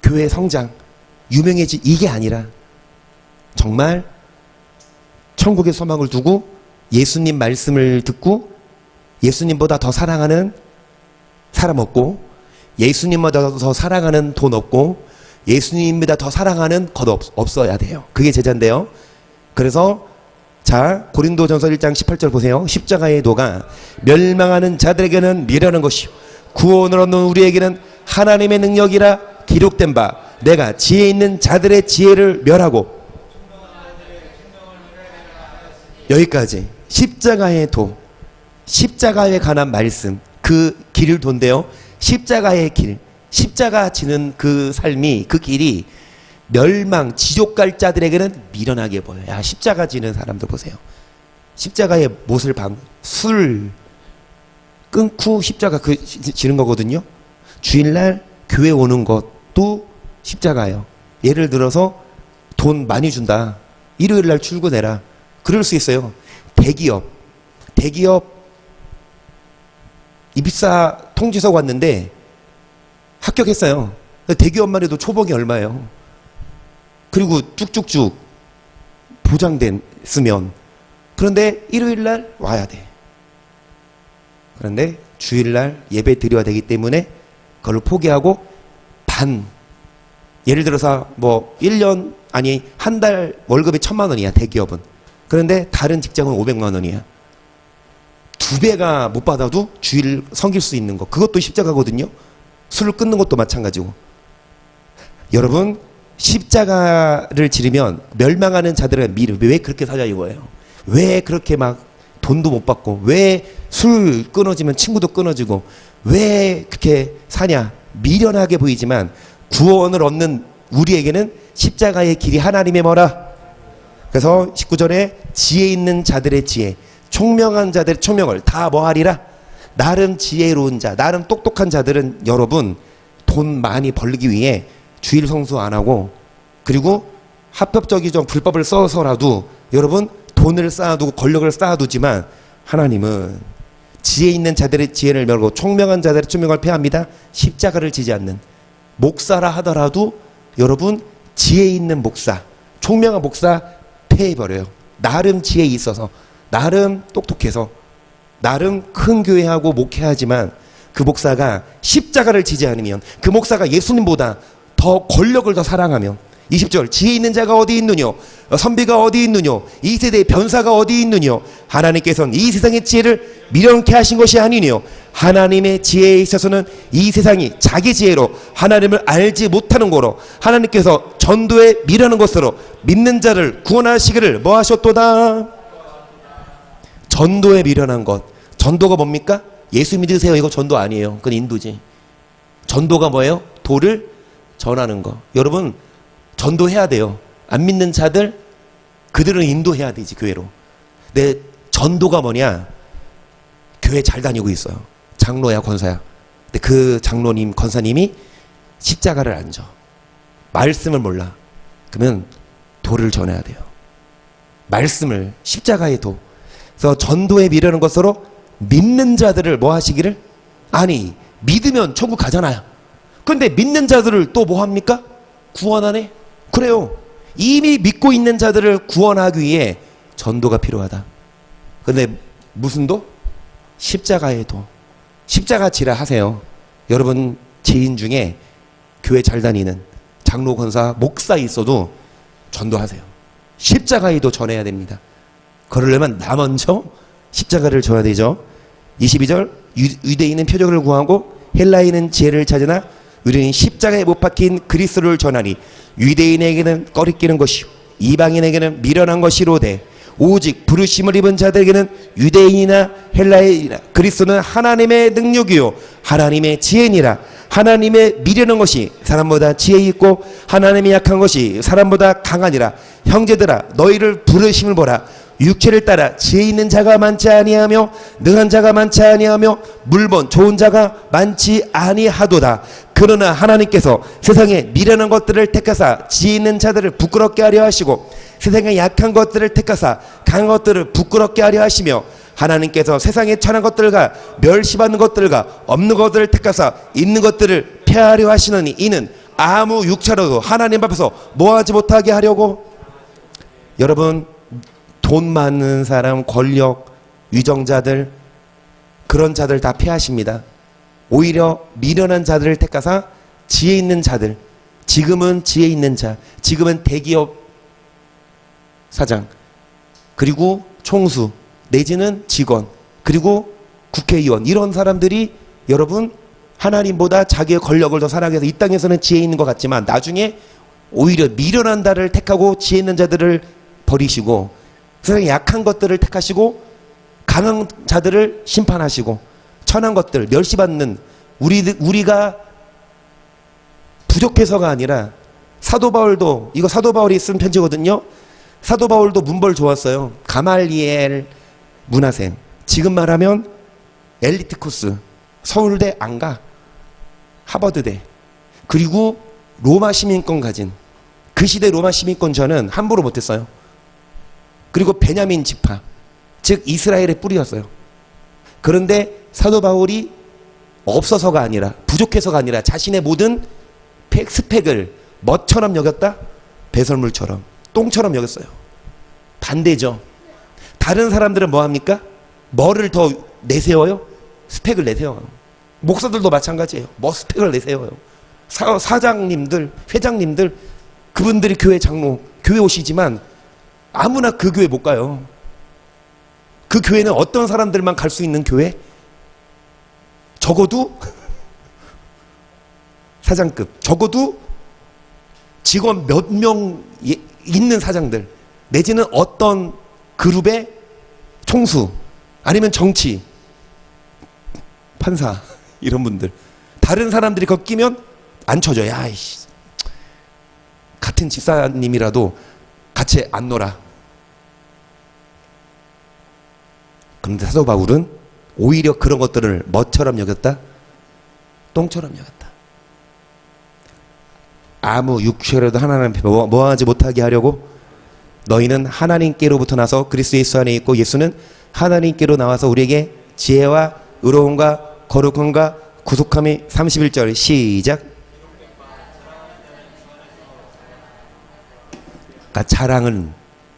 교회 성장, 유명해지 이게 아니라 정말 천국의 소망을 두고 예수님 말씀을 듣고 예수님보다 더 사랑하는 사람 없고 예수님보다 더 사랑하는 돈 없고 예수님보다 더 사랑하는 것 없어야 돼요. 그게 제자인데요. 그래서 자, 고린도전서 1장 18절 보세요. 십자가의 도가 멸망하는 자들에게는 미련한 것이요 구원을 얻는 우리에게는 하나님의 능력이라 기록된 바 내가 지혜 있는 자들의 지혜를 멸하고. 여기까지 십자가의 도, 십자가에 관한 말씀, 그 길을 돈대요. 십자가의 길, 십자가 지는 그 삶이, 그 길이 멸망, 지옥 갈 자들에게는 미련하게 보여요. 야, 십자가 지는 사람들 보세요. 십자가의 못을 술 끊고 십자가 지는 거거든요. 주일날 교회 오는 것도 십자가예요. 예를 들어서 돈 많이 준다. 일요일날 출근해라. 그럴 수 있어요. 대기업 입사 통지서가 왔는데 합격했어요. 대기업만 해도 초봉이 얼마예요? 그리고 쭉쭉쭉 보장됐으면. 그런데 일요일날 와야 돼. 그런데 주일날 예배 드려야 되기 때문에 그걸 포기하고 반, 예를 들어서 뭐 1년 아니 한 달 월급이 1,000만 원이야 대기업은. 그런데 다른 직장은 500만 원이야. 2배가 못 받아도 주일 섬길 수 있는 거, 그것도 십자가거든요. 술을 끊는 것도 마찬가지고. 여러분, 십자가를 지르면 멸망하는 자들의 미를 왜 그렇게 사냐 이거예요. 왜 그렇게 막 돈도 못 받고, 왜 술 끊어지면 친구도 끊어지고, 왜 그렇게 사냐. 미련하게 보이지만 구원을 얻는 우리에게는 십자가의 길이 하나님의 뭐라. 그래서 19절에 지혜 있는 자들의 지혜, 총명한 자들의 총명을 다 뭐하리라. 나름 지혜로운 자, 나름 똑똑한 자들은 여러분 돈 많이 벌기 위해 주일 성수 안 하고, 그리고 합법적이죠 불법을 써서라도 여러분 돈을 쌓아두고 권력을 쌓아두지만, 하나님은 지혜 있는 자들의 지혜를 멸고 총명한 자들의 총명을 폐합니다. 십자가를 지지 않는 목사라 하더라도 여러분 지혜 있는 목사, 총명한 목사 폐해버려요. 나름 지혜 있어서, 나름 똑똑해서, 나름 큰 교회하고 목회하지만 그 목사가 십자가를 지지 않으면, 그 목사가 예수님보다 더 권력을 더 사랑하면. 20절 지혜 있는 자가 어디 있느뇨, 선비가 어디 있느뇨, 이 세대의 변사가 어디 있느뇨. 하나님께서는 이 세상의 지혜를 미련케 하신 것이 아니뇨. 하나님의 지혜에 있어서는 이 세상이 자기 지혜로 하나님을 알지 못하는 거로 하나님께서 전도에 미련한 것으로 믿는 자를 구원하시기를 뭐 하셨도다. 전도에 미련한 것. 전도가 뭡니까? 예수 믿으세요 이거 전도 아니에요. 그건 인도지. 전도가 뭐예요? 도를 전하는 거. 여러분 전도해야 돼요. 안 믿는 자들 그들은 인도해야 되지 교회로. 근데 전도가 뭐냐? 교회 잘 다니고 있어요. 장로야 권사야. 근데 그 장로님 권사님이 십자가를 안 져. 말씀을 몰라. 그러면 도를 전해야 돼요. 말씀을, 십자가의 도. 그래서 전도에 미루는 것으로 믿는 자들을 뭐 하시기를? 아니 믿으면 천국 가잖아요. 그런데 믿는 자들을 또 뭐 합니까? 구원하네? 그래요. 이미 믿고 있는 자들을 구원하기 위해 전도가 필요하다. 근데 무슨 도? 십자가의 도. 십자가 지라 하세요. 여러분 지인 중에 교회 잘 다니는 장로, 권사, 목사 있어도 전도하세요. 십자가의 도 전해야 됩니다. 그러려면 나 먼저 십자가를 져야 되죠. 22절 유대인은 표적을 구하고 헬라인은 지혜를 찾으나 우리는 십자가에 못 박힌 그리스도를 전하니 유대인에게는 꺼리끼는 것이요 이방인에게는 미련한 것이로되 오직 부르심을 입은 자들에게는 유대인이나 헬라인이나 그리스도는 하나님의 능력이요 하나님의 지혜니라. 하나님의 미련한 것이 사람보다 지혜 있고 하나님의 약한 것이 사람보다 강하니라. 형제들아 너희를 부르심을 보라. 육체를 따라 지혜 있는 자가 많지 아니하며 능한 자가 많지 아니하며 물본 좋은 자가 많지 아니하도다. 그러나 하나님께서 세상에 미련한 것들을 택하사 지혜 있는 자들을 부끄럽게 하려 하시고 세상에 약한 것들을 택하사 강한 것들을 부끄럽게 하려 하시며 하나님께서 세상에 천한 것들과 멸시받는 것들과 없는 것들을 택하사 있는 것들을 폐하려 하시느니 이는 아무 육체로도 하나님 앞에서 뭐하지 못하게 하려고. 여러분 돈 많은 사람, 권력, 위정자들 그런 자들 다 폐하십니다. 오히려 미련한 자들을 택하사 지혜 있는 자들, 지금은 지혜 있는 자, 지금은 대기업 사장, 그리고 총수, 내지는 직원, 그리고 국회의원, 이런 사람들이 여러분 하나님보다 자기의 권력을 더 사랑해서 이 땅에서는 지혜 있는 것 같지만 나중에 오히려 미련한 자를 택하고 지혜 있는 자들을 버리시고 세상에 약한 것들을 택하시고 강한 자들을 심판하시고 천한 것들 멸시받는 우리가 부족해서가 아니라 사도 바울도, 이거 사도 바울이 쓴 편지거든요. 사도 바울도 문벌 좋았어요. 가말리엘 문화생, 지금 말하면 엘리트 코스, 서울대 안 가, 하버드대, 그리고 로마 시민권 가진, 그 시대 로마 시민권 저는 함부로 못했어요. 그리고 베냐민 지파, 즉 이스라엘의 뿌리였어요. 그런데 사도 바울이 없어서가 아니라, 부족해서가 아니라 자신의 모든 스펙을 뭐처럼 여겼다? 배설물처럼, 똥처럼 여겼어요. 반대죠. 다른 사람들은 뭐 합니까? 뭐를 더 내세워요? 스펙을 내세워요. 목사들도 마찬가지예요. 뭐 스펙을 내세워요. 사장님들, 회장님들, 그분들이 교회 장로, 교회 오시지만 아무나 그 교회 못 가요. 그 교회는 어떤 사람들만 갈 수 있는 교회? 적어도 사장급, 적어도 직원 몇 명 있는 사장들, 내지는 어떤 그룹의 총수, 아니면 정치, 판사, 이런 분들. 다른 사람들이 거기 끼면 안 쳐져. 야, 이씨, 같은 집사님이라도 같이 안 놀아. 그런데 사도 바울은 오히려 그런 것들을 뭐처럼 여겼다? 똥처럼 여겼다. 아무 육체라도 하나님 앞에 뭐하지 못하게 하려고 너희는 하나님께로부터 나서 그리스도 예수 안에 있고 예수는 하나님께로 나와서 우리에게 지혜와 의로움과 거룩함과 구속함이 31절 시작. 그러니까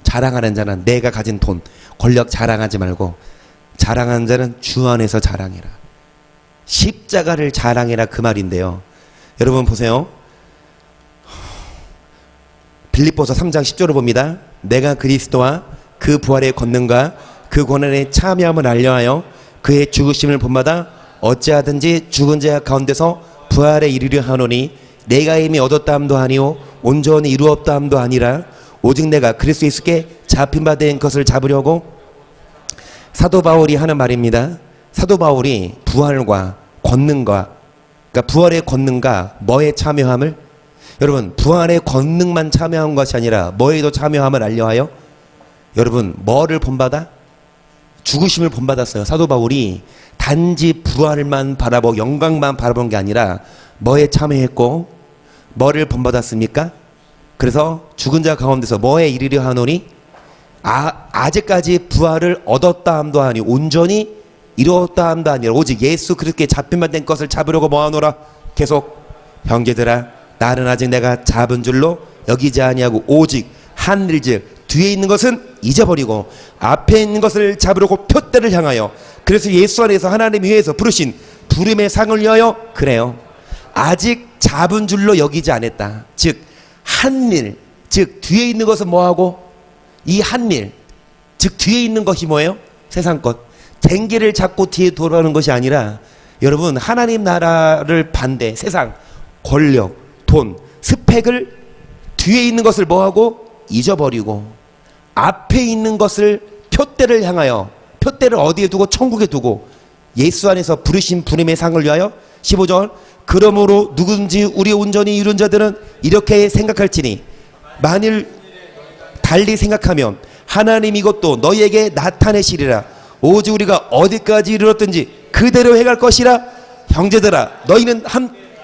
자랑하는 자는 내가 가진 돈, 권력 자랑하지 말고 자랑하는 자는 주 안에서 자랑해라. 십자가를 자랑해라, 그 말인데요. 여러분 보세요. 빌립보서 3장 10절을 봅니다. 내가 그리스도와 그 부활의 권능과 그 고난에 참여함을 알려하여 그의 죽으심을 본받아 어찌하든지 죽은 자 가운데서 부활에 이르려 하노니 내가 이미 얻었다 함도 아니오 온전히 이루었다 함도 아니라 오직 내가 그리스도 예수께 잡힌 바 된 것을 잡으려고. 사도 바울이 하는 말입니다. 사도 바울이 부활과 권능과, 그러니까 부활의 권능과 뭐에 참여함을, 여러분 부활의 권능만 참여한 것이 아니라 뭐에도 참여함을 알려하여, 여러분 뭐를 본받아? 죽으심을 본받았어요. 사도 바울이 단지 부활만 바라보고 영광만 바라본 게 아니라 뭐에 참여했고 뭐를 본받았습니까? 그래서 죽은 자 가운데서 뭐에 이르려 하노니 아직까지 부활을 얻었다 함도 아니 온전히 이루었다 함도 아니라 오직 예수 그리스도께 잡힌 바 된 것을 잡으려고 뭐하노라. 계속 형제들아 나는 아직 내가 잡은 줄로 여기지 아니하고 오직 한 일즉 뒤에 있는 것은 잊어버리고 앞에 있는 것을 잡으려고 표대를 향하여 그래서 예수 안에서 하나님 위에서 부르신 부름의 상을 위하여. 그래요. 아직 잡은 줄로 여기지 않았다. 즉 한 일, 즉 뒤에 있는 것은 뭐하고 이 한 일, 즉 뒤에 있는 것이 뭐예요? 세상 것. 댕기를 잡고 뒤에 돌아오는 것이 아니라 여러분 하나님 나라를 반대, 세상, 권력, 돈, 스펙을 뒤에 있는 것을 뭐하고 잊어버리고 앞에 있는 것을 표대를 향하여, 표대를 어디에 두고? 천국에 두고 예수 안에서 부르신 부름의 상을 위하여. 15절 그러므로 누군지 우리 온전히 이룬 자들은 이렇게 생각할지니 만일 달리 생각하면 하나님 이것도 너희에게 나타내시리라. 오직 우리가 어디까지 이르렀든지 그대로 해갈 것이라. 형제들아 너희는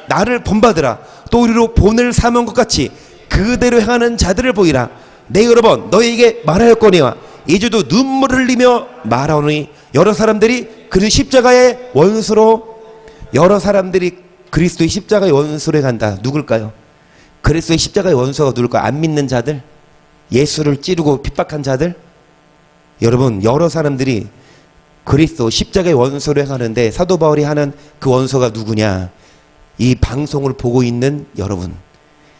나를 본받으라. 또 우리로 본을 삼은 것 같이 그대로 행하는 자들을 보이라. 내 여러 번 너희에게 말하였거니와 이제도 눈물을 흘리며 말하오니 여러 사람들이 그 십자가의 원수로, 여러 사람들이 그리스도의 십자가의 원수로 간다. 누굴까요? 그리스도의 십자가의 원수가 누굴까요? 안 믿는 자들, 예수를 찌르고 핍박한 자들. 여러분 여러 사람들이 그리스도 십자가의 원수를 행하는데 사도 바울이 하는 그 원수가 누구냐? 이 방송을 보고 있는 여러분,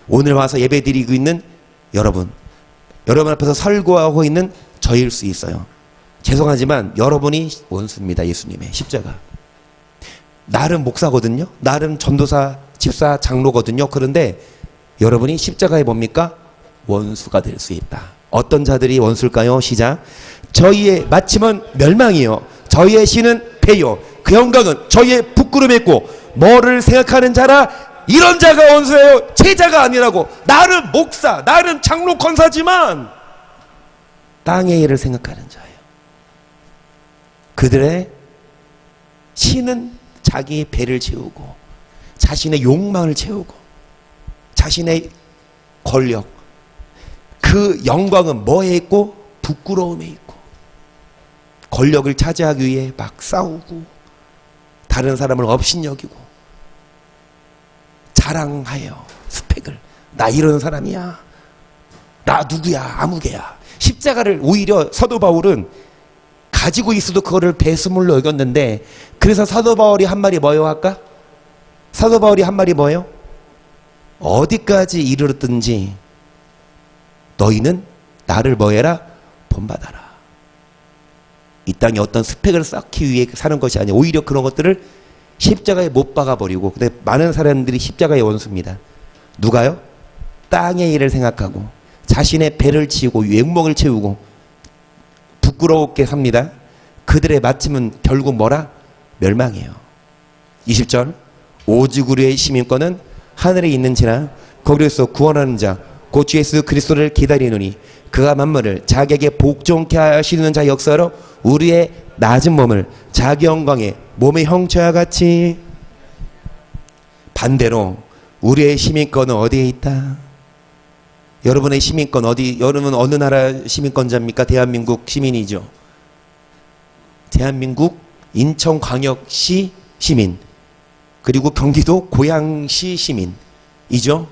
오늘 와서 예배 드리고 있는 여러분, 여러분 앞에서 설교하고 있는 저일 수 있어요. 죄송하지만 여러분이 원수입니다. 예수님의 십자가. 나름 목사거든요. 나름 전도사, 집사, 장로거든요. 그런데 여러분이 십자가에 뭡니까? 원수가 될 수 있다. 어떤 자들이 원수일까요? 시작. 저희의 마침은 멸망이요, 저희의 신은 패요, 그 영광은 저희의 부끄러움이고 뭐를 생각하는 자라. 이런 자가 원수예요. 제자가 아니라고. 나름 목사, 나름 장로 권사지만 땅의 일을 생각하는 자예요. 그들의 신은 자기의 배를 채우고 자신의 욕망을 채우고 자신의 권력, 그 영광은 뭐에 있고? 부끄러움에 있고, 권력을 차지하기 위해 막 싸우고 다른 사람을 업신여기고 자랑하여 스펙을. 나 이런 사람이야, 나 누구야, 아무개야. 십자가를 오히려 사도 바울은 가지고 있어도 그거를 배수물로 여겼는데, 그래서 사도 바울이 한 말이 뭐예요? 아까 사도 바울이 한 말이 뭐예요? 어디까지 이르렀든지 너희는 나를 뭐해라? 본받아라. 이 땅에 어떤 스펙을 쌓기 위해 사는 것이 아니라 오히려 그런 것들을 십자가에 못 박아버리고. 근데 많은 사람들이 십자가의 원수입니다. 누가요? 땅의 일을 생각하고 자신의 배를 치우고 욕망을 채우고 부끄럽게 삽니다. 그들의 마침은 결국 뭐라? 멸망이에요. 20절. 오직 우리의 시민권은 하늘에 있는지라 거기서 구원하는 자 곧 주 예수 그리스도를 기다리노니 그가 만물을 자기에게 복종케 하시는 자 역사로 우리의 낮은 몸을 자기 영광의 몸의 형체와 같이. 반대로 우리의 시민권은 어디에 있다? 여러분의 시민권 어디? 여러분 어느 나라 시민권자입니까? 대한민국 시민이죠. 대한민국 인천광역시 시민, 그리고 경기도 고양시 시민이죠.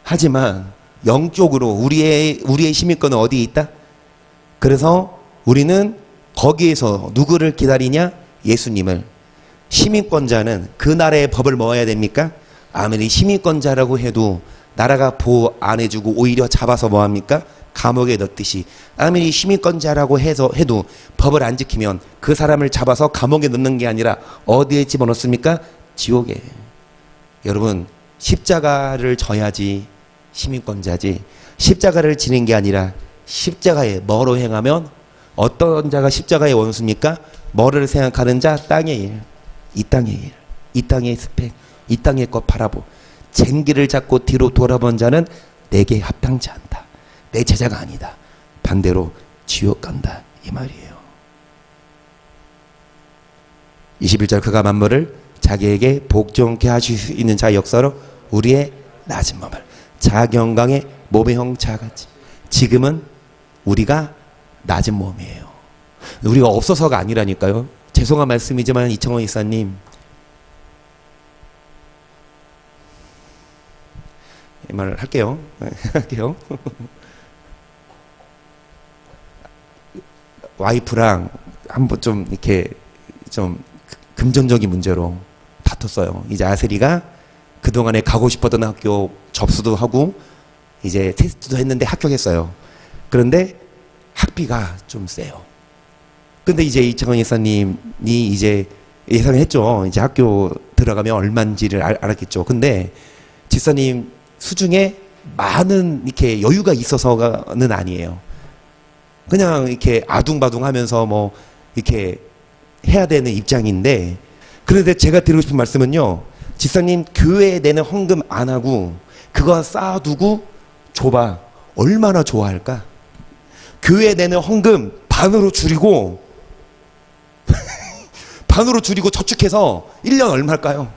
하지만 영적으로 우리의 시민권은 어디에 있다? 그래서 우리는 거기에서 누구를 기다리냐? 예수님을. 시민권자는 그 나라의 법을 뭐 해야 됩니까? 아무리 시민권자라고 해도 나라가 보호 안 해주고 오히려 잡아서 뭐 합니까? 감옥에 넣듯이. 아무리 시민권자라고 해도 법을 안 지키면 그 사람을 잡아서 감옥에 넣는 게 아니라 어디에 집어넣습니까? 지옥에. 여러분, 십자가를 져야지 시민권자지, 십자가를 지는 게 아니라 십자가에 뭐로 행하면 어떤 자가 십자가의 원수입니까? 뭐를 생각하는 자? 땅의 일, 이 땅의 일, 이 땅의 스펙, 이 땅의 것 바라보 쟁기를 잡고 뒤로 돌아본 자는 내게 합당치 않다. 내 제자가 아니다. 반대로 지옥 간다. 이 말이에요. 21절. 그가 만물을 자기에게 복종케 하실 수 있는 자 역사로 우리의 낮은 몸을 자기 영광의 몸의 형체와 같이. 지금은 우리가 낮은 몸이에요. 우리가 없어서가 아니라니까요. 죄송한 말씀이지만 이청원 이사님, 이 말을 할게요. 할게요. 와이프랑 한번 좀 이렇게 좀 금전적인 문제로 다퉜어요. 이제 아세리가 그동안에 가고 싶었던 학교 접수도 하고 이제 테스트도 했는데 합격했어요. 그런데 학비가 좀 세요. 근데 이제 이창원 예사님이 이제 예상을 했죠. 이제 학교 들어가면 얼마인지를 알았겠죠. 근데 집사님 수중에 많은 이렇게 여유가 있어서는 아니에요. 그냥 이렇게 아둥바둥 하면서 뭐 이렇게 해야 되는 입장인데, 그런데 제가 드리고 싶은 말씀은요, 집사님 교회에 내는 헌금 안 하고 그거 쌓아두고 줘봐. 얼마나 좋아할까? 교회에 내는 헌금 반으로 줄이고 반으로 줄이고 저축해서 1년 얼마일까요?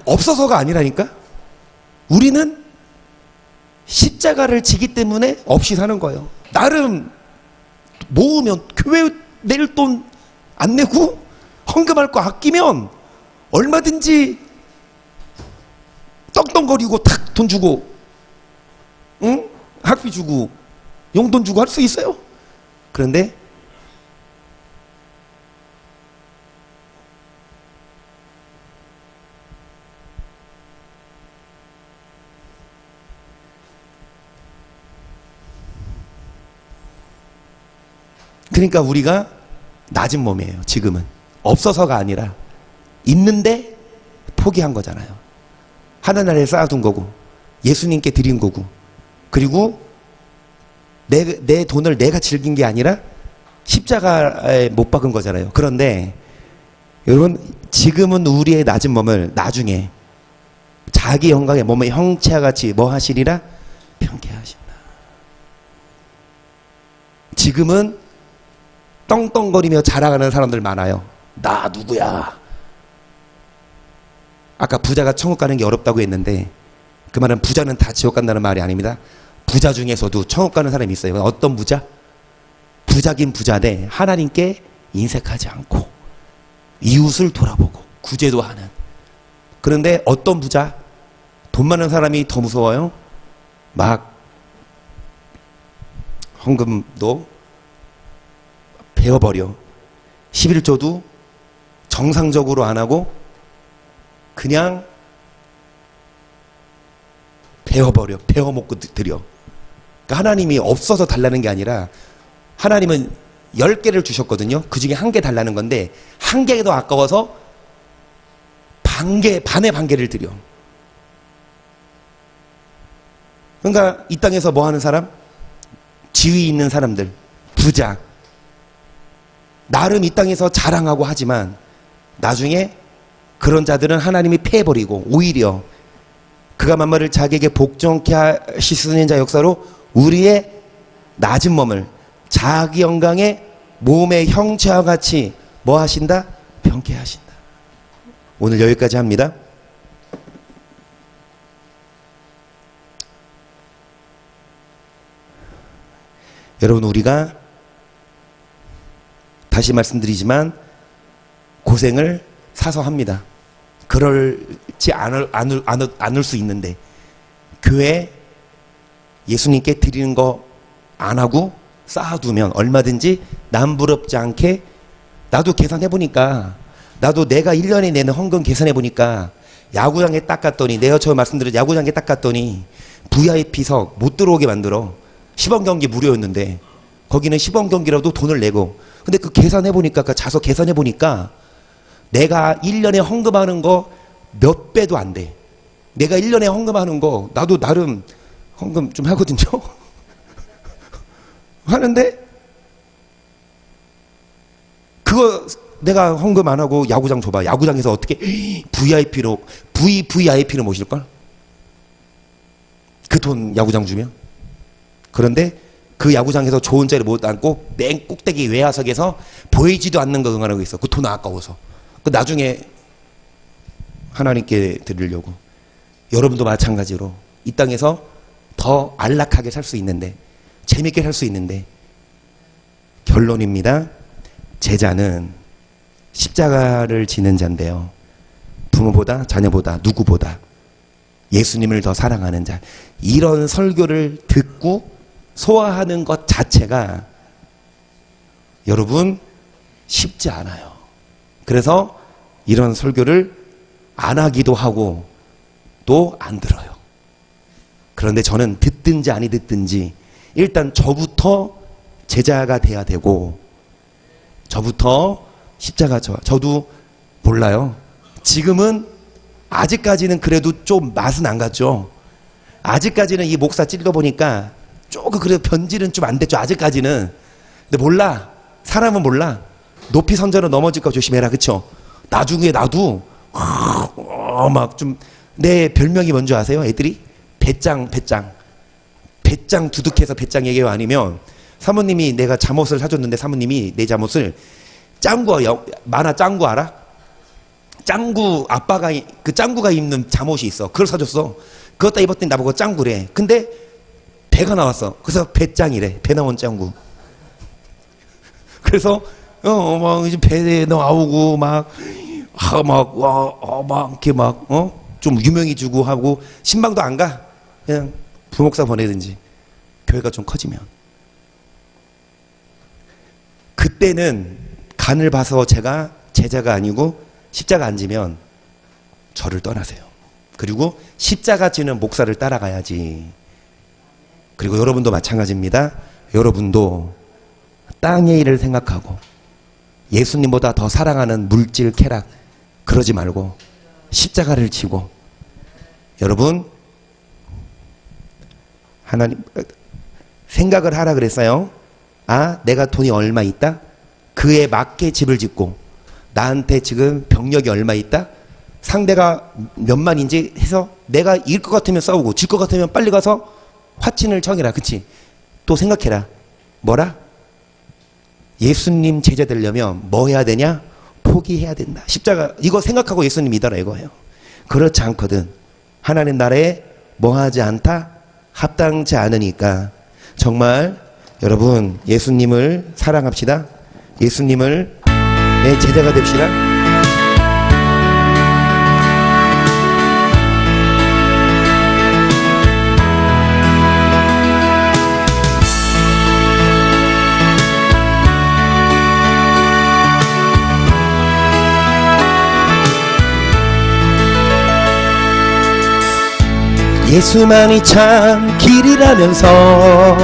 없어서가 아니라니까? 우리는 십자가를 지기 때문에 없이 사는 거예요. 나름 모으면 교회 낼 돈 안 내고 헌금할 거 아끼면 얼마든지 떡덩거리고 탁 돈 주고, 응? 학비 주고 용돈 주고 할 수 있어요. 그런데 그러니까 우리가 낮은 몸이에요. 지금은 없어서가 아니라 있는데 포기한 거잖아요. 하늘나라에 쌓아둔 거고 예수님께 드린 거고, 그리고 내 돈을 내가 즐긴 게 아니라 십자가에 못 박은 거잖아요. 그런데 여러분, 지금은 우리의 낮은 몸을 나중에 자기 영광의 몸의 형체와 같이 뭐 하시리라? 변개하신다. 지금은 떵떵거리며 자랑하는 사람들 많아요. 나 누구야? 아까 부자가 천국 가는 게 어렵다고 했는데 그 말은 부자는 다 지옥 간다는 말이 아닙니다. 부자 중에서도 천국 가는 사람이 있어요. 어떤 부자? 부자긴 부자인데 하나님께 인색하지 않고 이웃을 돌아보고 구제도 하는. 그런데 어떤 부자? 돈 많은 사람이 더 무서워요. 막 헌금도 베어버려. 11조도 정상적으로 안 하고 그냥 베어버려. 베어먹고 드려. 그러니까 하나님이 없어서 달라는 게 아니라 하나님은 10개를 주셨거든요. 그 중에 1개 달라는 건데 1개가 더 아까워서 반의 반개를 드려. 그러니까 이 땅에서 뭐 하는 사람? 지위 있는 사람들, 부자. 나름 이 땅에서 자랑하고 하지만 나중에 그런 자들은 하나님이 패해버리고 오히려 그가 만물을 자기에게 복종케 하시는 자 역사로 우리의 낮은 몸을 자기 영광의 몸의 형체와 같이 뭐 하신다? 변케 하신다. 오늘 여기까지 합니다. 여러분, 우리가 다시 말씀드리지만 고생을 사서 합니다. 그럴지 않을 수 있는데 교회 예수님께 드리는 거 안 하고 쌓아두면 얼마든지 남부럽지 않게, 나도 계산해보니까, 나도 내가 1년에 내는 헌금 계산해보니까 야구장에 딱 갔더니, 내가 처음 말씀드린 야구장에 딱 갔더니 VIP석 못 들어오게 만들어. 시범 경기 무료였는데 거기는 시범 경기라도 돈을 내고. 근데 그 계산해보니까, 그 자서 계산해보니까 내가 1년에 헌금하는 거 몇 배도 안 돼. 내가 1년에 헌금하는 거, 나도 나름 헌금 좀 하거든요. 하는데 그거 내가 헌금 안 하고 야구장 줘봐. 야구장에서 어떻게 VIP로 모실걸? 그 돈 야구장 주면. 그런데 그 야구장에서 좋은 자리 못 앉고 맨 꼭대기 외야석에서 보이지도 않는 거 응원하고 있어. 그 돈 아까워서. 그 나중에 하나님께 드리려고. 여러분도 마찬가지로 이 땅에서 더 안락하게 살 수 있는데, 재밌게 살 수 있는데, 결론입니다. 제자는 십자가를 지는 자인데요, 부모보다 자녀보다 누구보다 예수님을 더 사랑하는 자. 이런 설교를 듣고 소화하는 것 자체가 여러분 쉽지 않아요. 그래서 이런 설교를 안 하기도 하고 또 안 들어요. 그런데 저는 듣든지 아니 듣든지 일단 저부터 제자가 돼야 되고, 저부터 십자가 저도 몰라요. 지금은 아직까지는 그래도 좀 맛은 안 갔죠. 아직까지는 이 목사 찔러보니까 조금 그래도 변질은 좀 안 됐죠. 아직까지는. 근데 몰라. 사람은 몰라. 높이 선전으로 넘어질까 조심해라. 그쵸? 나중에 나도 막 좀, 내 별명이 뭔지 아세요? 애들이? 배짱 두둑해서 배짱 얘기해요. 아니면 사모님이, 내가 잠옷을 사줬는데 사모님이 내 잠옷을 만화 짱구 알아? 짱구, 아빠가 그 짱구가 입는 잠옷이 있어. 그걸 사줬어. 그것 다 입었더니 나보고 짱구래. 근데 배가 나왔어. 그래서 배짱이래. 배 나온 짱구. 그래서 막 이제 배 나오고 막 이렇게 좀 유명해지고 하고 신방도 안 가. 그냥 부목사 보내든지. 교회가 좀 커지면. 그때는 간을 봐서 제가 제자가 아니고 십자가 안 지면 저를 떠나세요. 그리고 십자가 지는 목사를 따라가야지. 그리고 여러분도 마찬가지입니다. 여러분도 땅의 일을 생각하고 예수님보다 더 사랑하는 물질, 쾌락 그러지 말고 십자가를 지고, 여러분 하나님 생각을 하라 그랬어요. 아, 내가 돈이 얼마 있다? 그에 맞게 집을 짓고, 나한테 지금 병력이 얼마 있다? 상대가 몇만인지 해서 내가 이길 것 같으면 싸우고 질 것 같으면 빨리 가서 화친을 청해라. 그치? 또 생각해라. 뭐라? 예수님 제자 되려면 뭐 해야 되냐? 포기해야 된다. 십자가 이거 생각하고 예수님 믿어라 이거예요. 그렇지 않거든. 하나님 나라에 뭐하지 않다? 합당치 않으니까. 정말 여러분 예수님을 사랑합시다. 예수님을 내 제자가 됩시다. 예수만이 참 길이라면서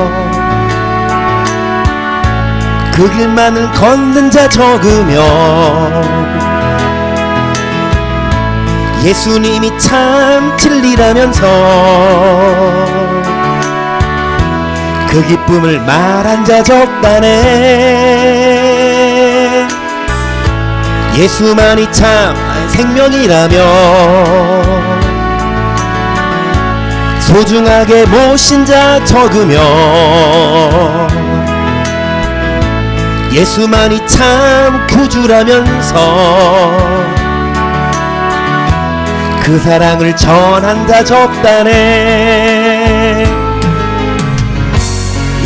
그 길만을 걷는 자 적으며, 예수님이 참 진리라면서 그 기쁨을 말한 자 적다네. 예수만이 참 생명이라며 소중하게 모신 자 적으며, 예수만이 참 구주라면서 그 사랑을 전한 자 적다네.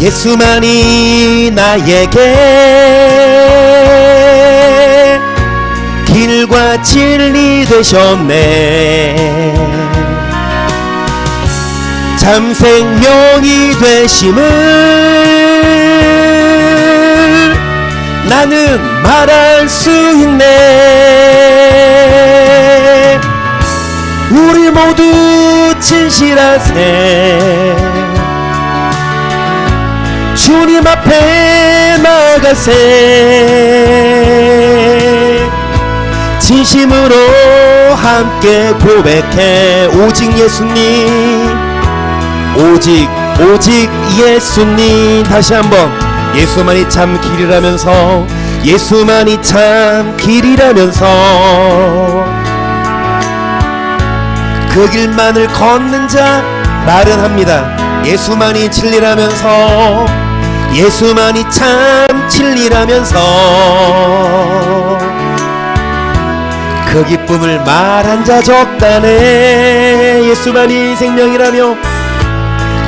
예수만이 나에게 길과 진리 되셨네. 참 생명이 되심을 나는 말할 수 있네. 우리 모두 진실하세 주님 앞에 나가세. 진심으로 함께 고백해. 오직 예수님, 오직 예수님. 다시 한번. 예수만이 참 길이라면서, 예수만이 참 길이라면서 그 길만을 걷는 자 말은 합니다. 예수만이 진리라면서, 예수만이 참 진리라면서 그 기쁨을 말한 자 적다네. 예수만이 생명이라며,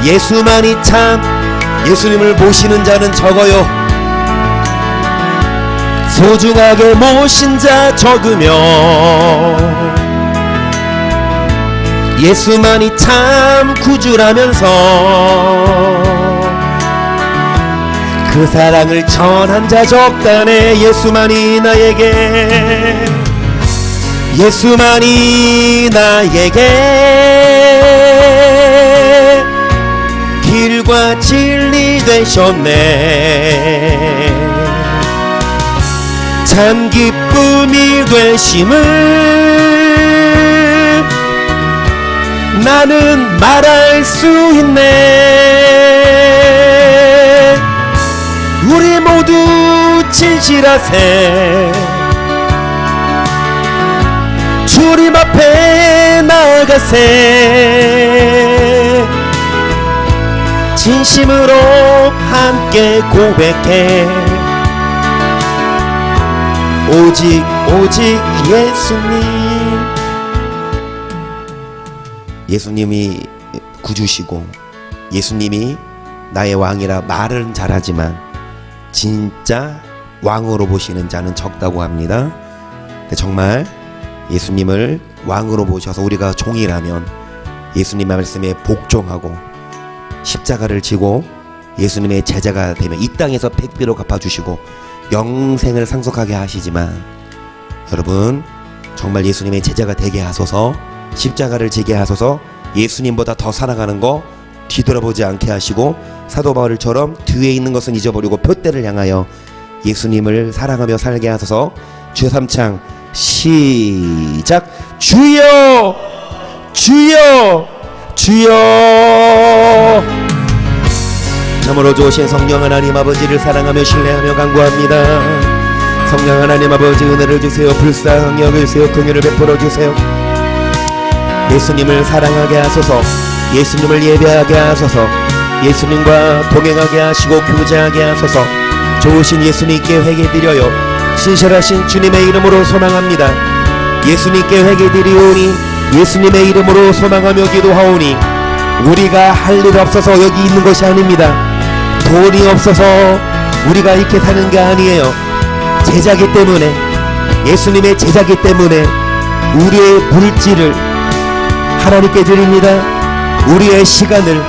예수만이 참, 예수님을 모시는 자는 적어요. 소중하게 모신 자 적으며, 예수만이 참 구주라면서 그 사랑을 전한 자 적다네. 예수만이 나에게, 예수만이 나에게 길과 진리 되셨네. 참 기쁨이 되심을 나는 말할 수 있네. 우리 모두 진실하세 주님 앞에 나가세. 진심으로 함께 고백해. 오직 예수님. 예수님이 구주시고 예수님이 나의 왕이라 말은 잘하지만 진짜 왕으로 보시는 자는 적다고 합니다. 정말 예수님을 왕으로 보셔서 우리가 종이라면 예수님 말씀에 복종하고 십자가를 지고 예수님의 제자가 되면 이 땅에서 백비로 갚아주시고 영생을 상속하게 하시지만, 여러분 정말 예수님의 제자가 되게 하소서, 십자가를 지게 하소서, 예수님보다 더 살아가는 거 뒤돌아보지 않게 하시고, 사도 바울처럼 뒤에 있는 것은 잊어버리고 표대를 향하여 예수님을 사랑하며 살게 하소서. 주여 삼창 시작. 주여 주여 주여. 참으로 좋으신 성령 하나님 아버지를 사랑하며 신뢰하며 간구합니다. 성령 하나님 아버지, 은혜를 주세요. 불쌍히 여기세요. 긍휼을 베풀어 주세요. 예수님을 사랑하게 하소서, 예수님을 예배하게 하소서, 예수님과 동행하게 하시고 교제하게 하소서. 좋으신 예수님께 회개드려요. 신실하신 주님의 이름으로 소망합니다. 예수님께 회개드리오니 예수님의 이름으로 소망하며 기도하오니, 우리가 할 일 없어서 여기 있는 것이 아닙니다. 돈이 없어서 우리가 이렇게 사는 게 아니에요. 제자기 때문에, 예수님의 제자기 때문에 우리의 물질을 하나님께 드립니다. 우리의 시간을,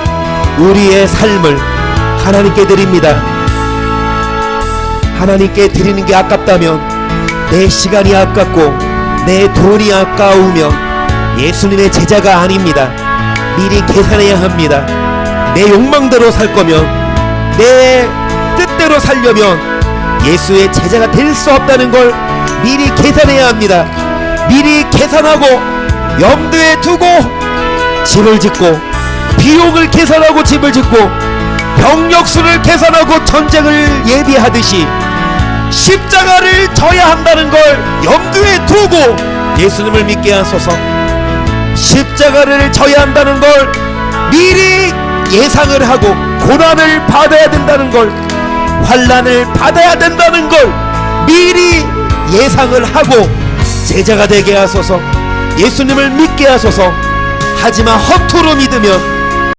우리의 삶을 하나님께 드립니다. 하나님께 드리는 게 아깝다면, 내 시간이 아깝고 내 돈이 아까우면 예수님의 제자가 아닙니다. 미리 계산해야 합니다. 내 욕망대로 살 거면, 내 뜻대로 살려면 예수의 제자가 될 수 없다는 걸 미리 계산해야 합니다. 미리 계산하고 염두에 두고 집을 짓고, 비용을 계산하고 집을 짓고, 병력수를 계산하고 전쟁을 예비하듯이 십자가를 져야 한다는 걸 염두에 두고 예수님을 믿게 하소서. 십자가를 져야 한다는 걸 미리 예상을 하고, 고난을 받아야 된다는 걸, 환난을 받아야 된다는 걸 미리 예상을 하고 제자가 되게 하소서. 예수님을 믿게 하소서. 하지만 허투루 믿으면